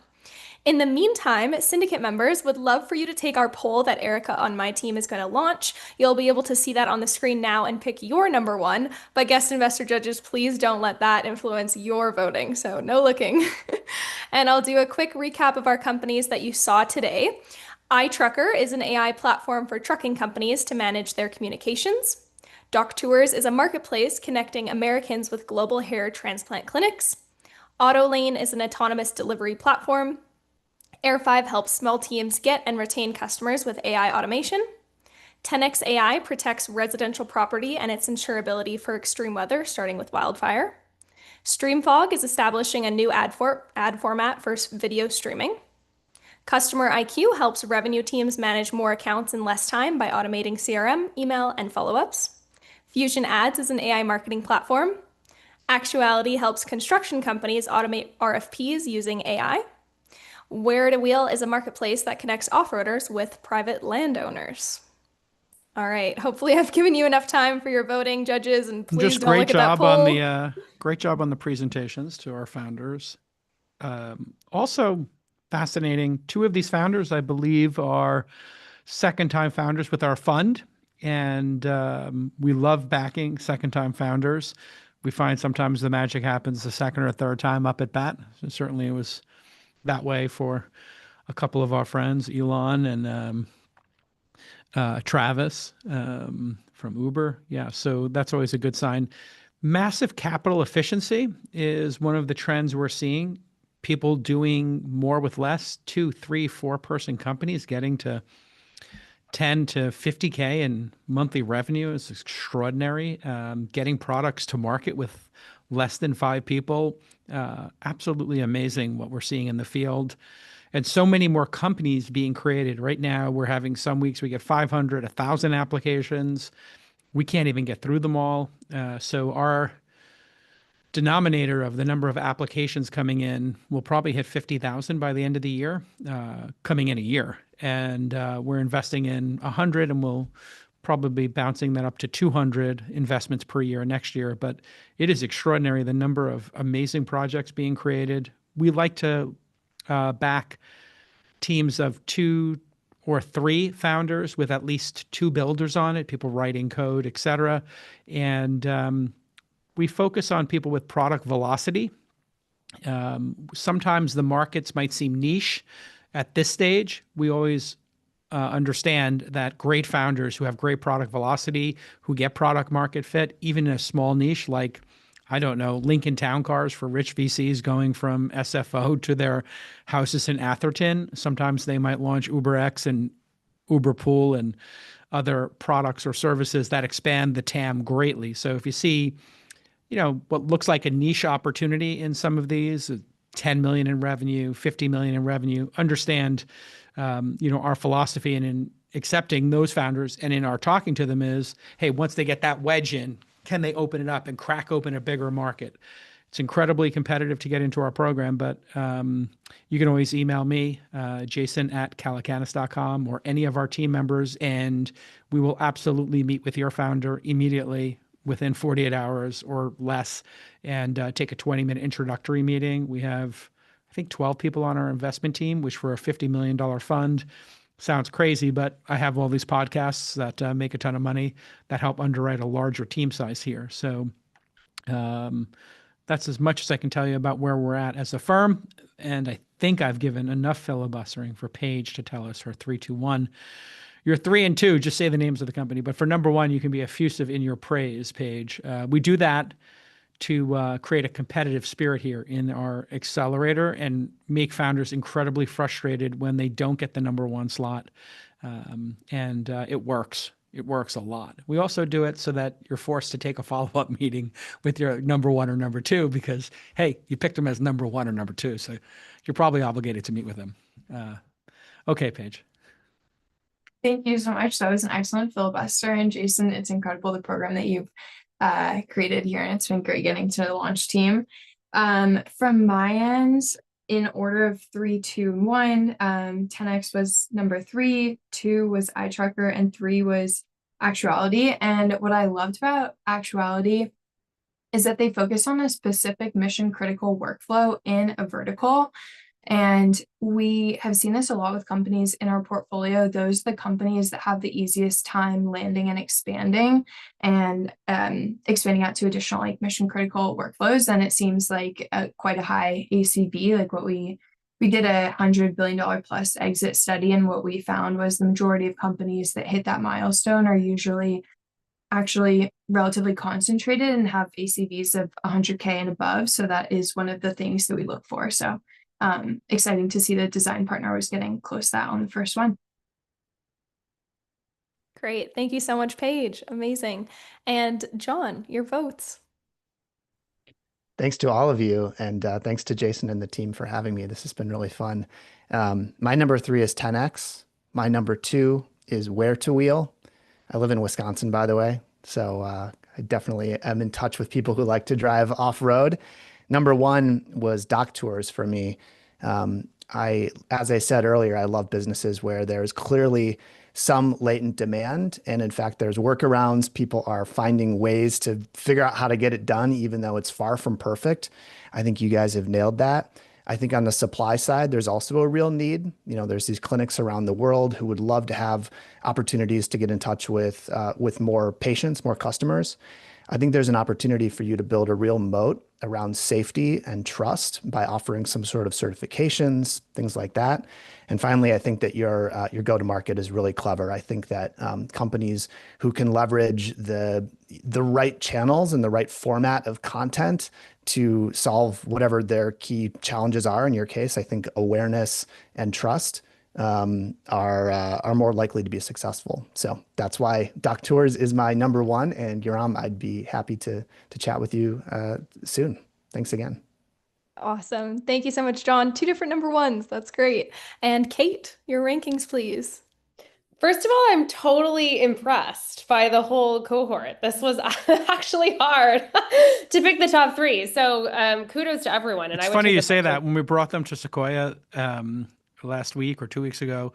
Speaker 1: In the meantime, syndicate members would love for you to take our poll that Erica on my team is going to launch. You'll be able to see that on the screen now and pick your number 1. But guest investor judges, please don't let that influence your voting. So no looking. And I'll do a quick recap of our companies that you saw today. iTruckr is an AI platform for trucking companies to manage their communications. DocTours is a marketplace connecting Americans with global hair transplant clinics. Autolane is an autonomous delivery platform. Air5 helps small teams get and retain customers with AI automation. 10x AI protects residential property and its insurability for extreme weather, starting with wildfire. Streamfog is establishing a new ad format for video streaming. Customer IQ helps revenue teams manage more accounts in less time by automating CRM, email, and follow-ups. Fusion Ads is an AI marketing platform. Actuality helps construction companies automate RFPs using AI. Where to Wheel is a marketplace that connects off-roaders with private landowners. All right. Hopefully, I've given you enough time for your voting, judges, and please
Speaker 2: Just
Speaker 1: don't look at that poll.
Speaker 2: great job on the presentations to our founders. Also fascinating. Two of these founders, I believe, are second-time founders with our fund, and we love backing second-time founders. We find sometimes the magic happens the second or third time up at bat. So certainly, it was that way for a couple of our friends, Elon and Travis from Uber. Yeah, so that's always a good sign. Massive capital efficiency is one of the trends we're seeing. People doing more with less, 2, 3, 4-person companies getting to 10 to 50K in monthly revenue is extraordinary. Getting products to market with less than 5 people, absolutely amazing what we're seeing in the field. And so many more companies being created. Right now, we're having some weeks we get 500, 1,000 applications. We can't even get through them all. So our denominator of the number of applications coming in will probably hit 50,000 by the end of the year, coming in a year. And we're investing in 100, and we'll probably be bouncing that up to 200 investments per year next year. But it is extraordinary, the number of amazing projects being created. We like to back teams of 2 or 3 founders with at least 2 builders on it, people writing code, et cetera. And we focus on people with product velocity. Sometimes the markets might seem niche at this stage. We always understand that great founders who have great product velocity, who get product market fit, even in a small niche like, I don't know, Lincoln Town Cars for rich VCs going from SFO to their houses in Atherton. Sometimes they might launch UberX and Uber Pool and other products or services that expand the TAM greatly. So if you see, what looks like a niche opportunity in some of these, 10 million in revenue, 50 million in revenue, understand, our philosophy in accepting those founders and in our talking to them is, hey, once they get that wedge in, can they open it up and crack open a bigger market? It's incredibly competitive to get into our program, but you can always email me, jason@calacanis.com, or any of our team members, and we will absolutely meet with your founder immediately within 48 hours or less and take a 20-minute introductory meeting. We have, I think, 12 people on our investment team, which for a $50 million fund sounds crazy, but I have all these podcasts that make a ton of money that help underwrite a larger team size here. So that's as much as I can tell you about where we're at as a firm. And I think I've given enough filibustering for Paige to tell us her 3, 2, 1. You're 3 and 2, just say the names of the company. But for number 1, you can be effusive in your praise, Paige. We do that to create a competitive spirit here in our accelerator and make founders incredibly frustrated when they don't get the number 1 slot. And it works. It works a lot. We also do it so that you're forced to take a follow-up meeting with your number 1 or number 2 because, hey, you picked them as number 1 or number 2, so you're probably obligated to meet with them. Okay, Paige.
Speaker 3: Thank you so much. That was an excellent filibuster. And Jason, it's incredible the program that you've created here, and it's been great getting to the launch team. From my end, in order of 3, 2, 1, 10x was number 3, 2 was iTruckr, and 3 was Actuality. And what I loved about Actuality is that they focus on a specific mission critical workflow in a vertical. And we have seen this a lot with companies in our portfolio. Those are the companies that have the easiest time landing and expanding expanding out to additional like mission critical workflows. And it seems like quite a high ACV. Like what we did a $100 billion plus exit study, and what we found was the majority of companies that hit that milestone are usually actually relatively concentrated and have ACVs of 100K and above. So that is one of the things that we look for. So exciting to see the design partner was getting close to that on the first one.
Speaker 1: Great. Thank you so much, Paige. Amazing. And John, your votes.
Speaker 4: Thanks to all of you, and thanks to Jason and the team for having me. This has been really fun. My number 3 is 10x. My number 2 is Where to Wheel. I live in Wisconsin, by the way, so I definitely am in touch with people who like to drive off-road. Number one was DocTours for me. As I said earlier, I love businesses where there's clearly some latent demand. And in fact, there's workarounds. People are finding ways to figure out how to get it done, even though it's far from perfect. I think you guys have nailed that. I think on the supply side, there's also a real need. There's these clinics around the world who would love to have opportunities to get in touch with more patients, more customers. I think there's an opportunity for you to build a real moat around safety and trust by offering some sort of certifications, things like that. And finally, I think that your go-to-market is really clever. I think that companies who can leverage the right channels and the right format of content to solve whatever their key challenges are. In your case, I think awareness and trust are more likely to be successful. So that's why DocTours is my number one. And Yoram, I'd be happy to chat with you soon. Thanks again.
Speaker 1: Awesome. Thank you so much, John. 2 different number ones. That's great. And Kate, your rankings, please.
Speaker 5: First of all, I'm totally impressed by the whole cohort. This was actually hard to pick the top 3. So kudos to everyone. And
Speaker 2: it's funny you say that. When we brought them to Sequoia last week or 2 weeks ago,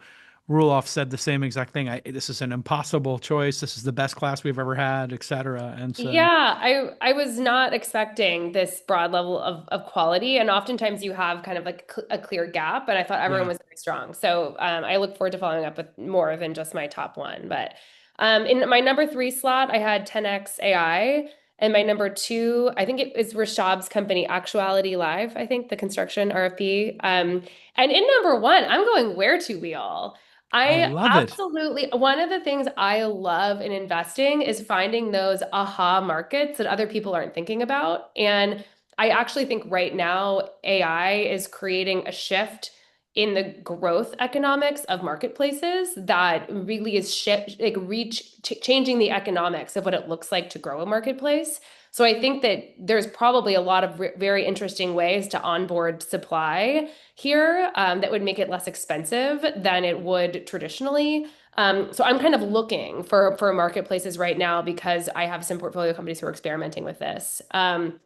Speaker 2: Ruloff said the same exact thing. This is an impossible choice. This is the best class we've ever had, et cetera. And so,
Speaker 5: yeah, I was not expecting this broad level of quality. And oftentimes you have kind of like a clear gap, but I thought everyone was very strong. So I look forward to following up with more than just my top one. But in my number 3 slot, I had 10x AI. And my number 2, I think it is Rishab's company, Actuality Live, I think, the construction RFP. And in number 1, I'm going where to wheel. I
Speaker 2: love
Speaker 5: absolutely, one of the things I love in investing is finding those aha markets that other people aren't thinking about. And I actually think right now AI is creating a shift in the growth economics of marketplaces that really is changing the economics of what it looks like to grow a marketplace. So I think that there's probably a lot of very interesting ways to onboard supply here that would make it less expensive than it would traditionally. So I'm kind of looking for marketplaces right now because I have some portfolio companies who are experimenting with this. And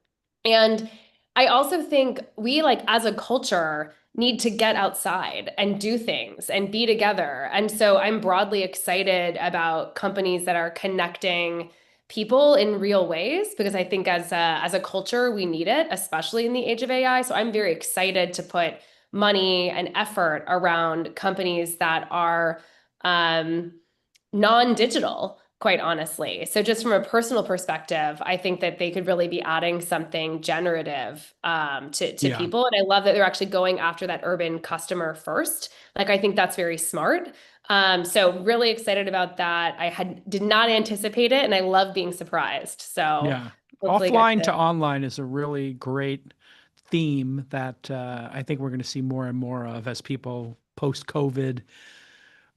Speaker 5: I also think we, like, as a culture, need to get outside and do things and be together. And so I'm broadly excited about companies that are connecting people in real ways, because I think as a culture, we need it, especially in the age of AI. So I'm very excited to put money and effort around companies that are non-digital, quite honestly. So just from a personal perspective, I think that they could really be adding something generative to people. And I love that they're actually going after that urban customer first. Like, I think that's very smart. So really excited about that. Did not anticipate it, and I love being surprised. So
Speaker 2: yeah, offline to online is a really great theme that I think we're going to see more and more of as people post-COVID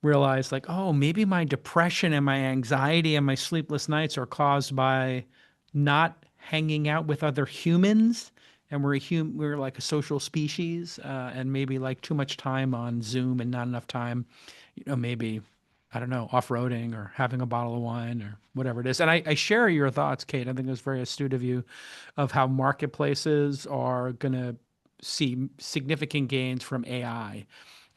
Speaker 2: realize, like, oh, maybe my depression and my anxiety and my sleepless nights are caused by not hanging out with other humans. And we're like a social species, and maybe like too much time on Zoom and not enough time, maybe, I don't know, off-roading or having a bottle of wine or whatever it is. And I share your thoughts, Kate. I think it was very astute of you of how marketplaces are going to see significant gains from AI.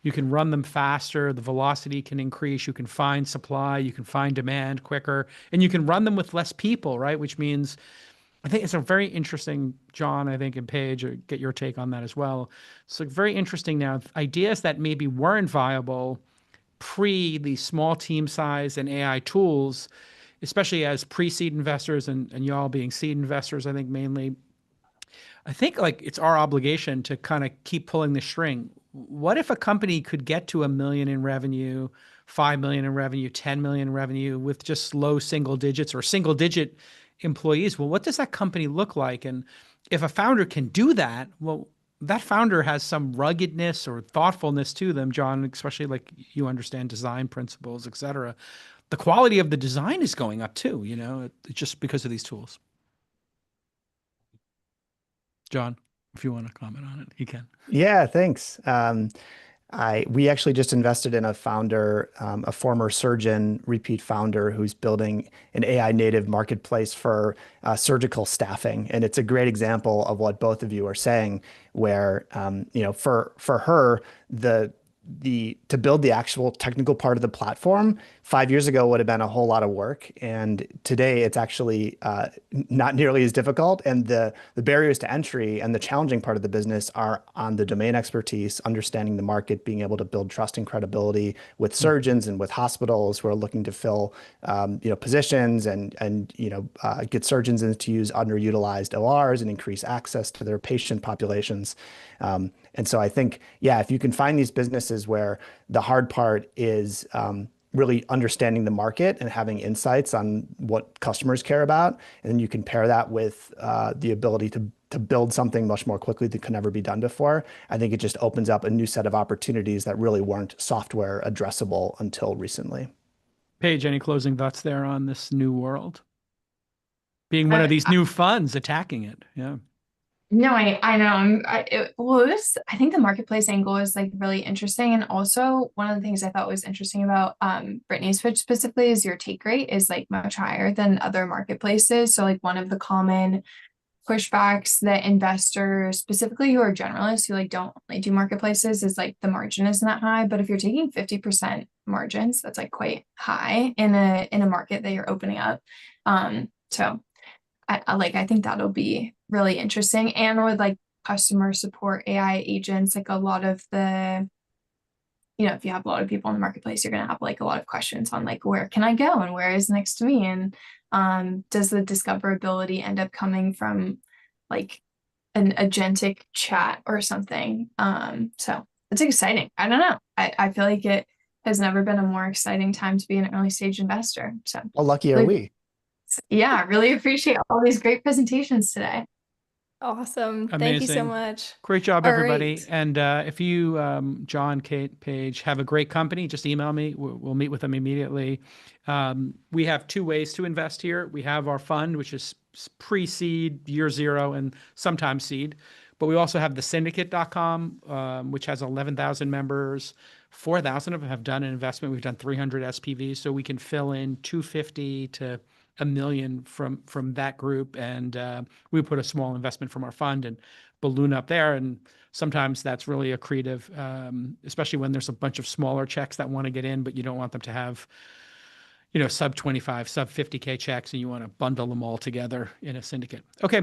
Speaker 2: You can run them faster, the velocity can increase, you can find supply, you can find demand quicker, and you can run them with less people, right? Which means, I think it's a very interesting, John, I think, and Paige, get your take on that as well. So very interesting now, ideas that maybe weren't viable pre the small team size and AI tools, especially as pre-seed investors and y'all being seed investors, I think mainly, I think like it's our obligation to kind of keep pulling the string. What if a company could get to $1 million in revenue, 5 million in revenue, 10 million in revenue with just low single digits or single digit employees? Well, what does that company look like? And if a founder can do that, well, that founder has some ruggedness or thoughtfulness to them, John, especially like you understand design principles, et cetera. The quality of the design is going up too, just because of these tools. John, if you want to comment on it, you can.
Speaker 4: Yeah, thanks. We actually just invested in a founder, a former surgeon, repeat founder, who's building an AI native marketplace for surgical staffing. And it's a great example of what both of you are saying, where for her, to build the actual technical part of the platform 5 years ago would have been a whole lot of work, and today it's actually not nearly as difficult. And the barriers to entry and the challenging part of the business are on the domain expertise, understanding the market, being able to build trust and credibility with surgeons and with hospitals who are looking to fill positions and get surgeons in to use underutilized ORs and increase access to their patient populations. And so I think, yeah, if you can find these businesses where the hard part is really understanding the market and having insights on what customers care about, and then you can pair that with the ability to build something much more quickly that could never be done before, I think it just opens up a new set of opportunities that really weren't software addressable until recently.
Speaker 2: Paige, any closing thoughts there on this new world? Being one of these new funds attacking it. Yeah.
Speaker 3: No, I know. I think the marketplace angle is like really interesting. And also one of the things I thought was interesting about Brittany's pitch specifically is your take rate is like much higher than other marketplaces. So like one of the common pushbacks that investors, specifically who are generalists who like don't only do marketplaces, is like the margin isn't that high. But if you're taking 50% margins, that's like quite high in a market that you're opening up. So I think that'll be really interesting. And with like customer support AI agents, like a lot of the, if you have a lot of people in the marketplace, you're going to have like a lot of questions on like, where can I go and where is next to me? And does the discoverability end up coming from like an agentic chat or something? So it's exciting. I don't know. I feel like it has never been a more exciting time to be an early stage investor. So
Speaker 4: how lucky are we?
Speaker 3: Yeah, really appreciate all these great presentations today.
Speaker 1: Awesome.
Speaker 2: Amazing.
Speaker 1: Thank you so much.
Speaker 2: Great job,
Speaker 1: All
Speaker 2: everybody.
Speaker 1: right.
Speaker 2: And if you, John, Kate, Paige, have a great company, just email me. We'll meet with them immediately. We have two ways to invest here. We have our fund, which is pre-seed, year zero, and sometimes seed. But we also have the syndicate.com, which has 11,000 members. 4,000 of them have done an investment. We've done 300 SPVs, so we can fill in 250 to $1 million from that group, and we put a small investment from our fund and balloon up there. And sometimes that's really accretive, especially when there's a bunch of smaller checks that want to get in, but you don't want them to have sub 25, sub 50K checks, and you want to bundle them all together in a syndicate. Okay.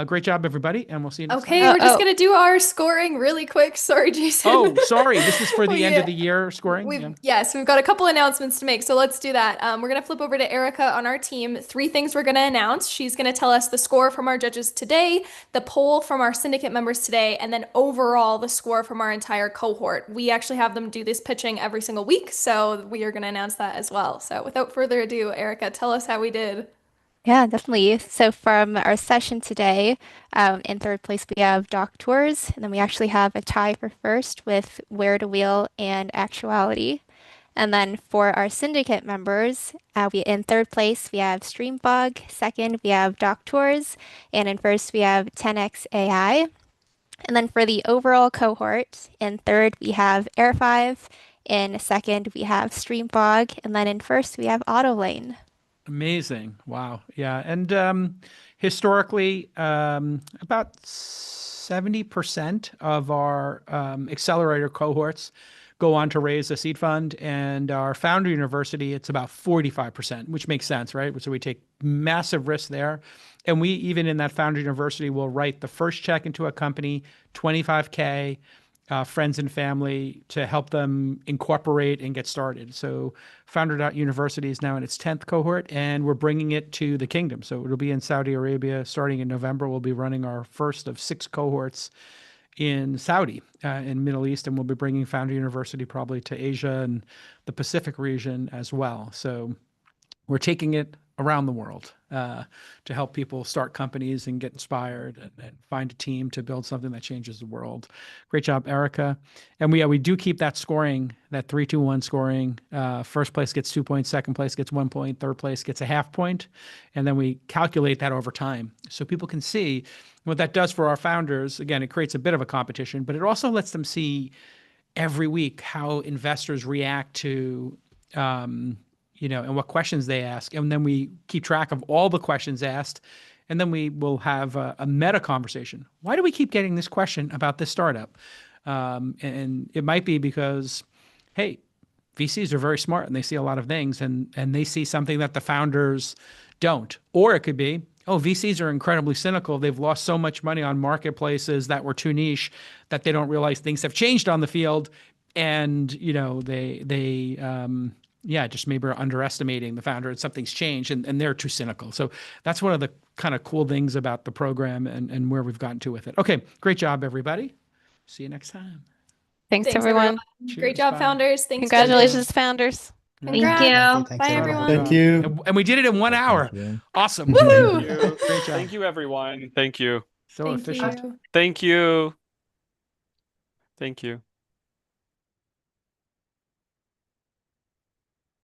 Speaker 2: Great job, everybody. And we'll see you next time.
Speaker 1: We're just going to do our scoring really quick. Sorry, Jason.
Speaker 2: Oh, sorry. This is for the end of the year scoring?
Speaker 1: Yes, we've got a couple announcements to make. So let's do that. We're going to flip over to Erica on our team. 3 things we're going to announce. She's going to tell us the score from our judges today, the poll from our syndicate members today, and then overall the score from our entire cohort. We actually have them do this pitching every single week. So we are going to announce that as well. So without further ado, Erica, tell us how we did.
Speaker 16: Yeah, definitely. So from our session today, in third place, we have DocTours, and then we actually have a tie for first with Where to Wheel and Actuality. And then for our syndicate members, in third place, we have Streamfog. Second, we have DocTours. And in first, we have 10x AI. And then for the overall cohort, in third, we have Air5. In second, we have Streamfog. And then in first, we have Autolane.
Speaker 2: Amazing. Wow. Yeah. And historically, about 70% of our accelerator cohorts go on to raise a seed fund, and our founder university, it's about 45%, which makes sense, right? So we take massive risks there. And we, even in that founder university, will write the first check into a company, 25K, friends and family, to help them incorporate and get started. So Founder.University is now in its 10th cohort, and we're bringing it to the kingdom. So it'll be in Saudi Arabia starting in November. We'll be running our first of 6 cohorts in Saudi, in Middle East, and we'll be bringing Founder University probably to Asia and the Pacific region as well. So we're taking it around the world to help people start companies and get inspired and find a team to build something that changes the world. Great job, Erica. And we do keep that scoring, that 3-2-1 scoring. First place gets 2 points, second place gets 1 point, third place gets a half point. And then we calculate that over time so people can see what that does for our founders. Again, it creates a bit of a competition, but it also lets them see every week how investors react to, and what questions they ask. And then we keep track of all the questions asked. And then we will have a meta conversation. Why do we keep getting this question about this startup? And it might be because, hey, VCs are very smart and they see a lot of things and they see something that the founders don't. Or it could be, oh, VCs are incredibly cynical. They've lost so much money on marketplaces that were too niche that they don't realize things have changed on the field. And, just maybe are underestimating the founder and something's changed and they're too cynical. So that's one of the kind of cool things about the program and where we've gotten to with it. Okay, great job, everybody. See you next time.
Speaker 16: Thanks everyone.
Speaker 1: Great job, founders. Thanks.
Speaker 16: Congratulations, founders.
Speaker 15: Thank you.
Speaker 1: Bye, everyone.
Speaker 11: Thank you.
Speaker 2: And we did it in 1 hour. Awesome.
Speaker 1: Woo!
Speaker 2: Great job.
Speaker 9: Thank you, everyone. Thank you.
Speaker 2: So efficient.
Speaker 9: Thank you. Thank you.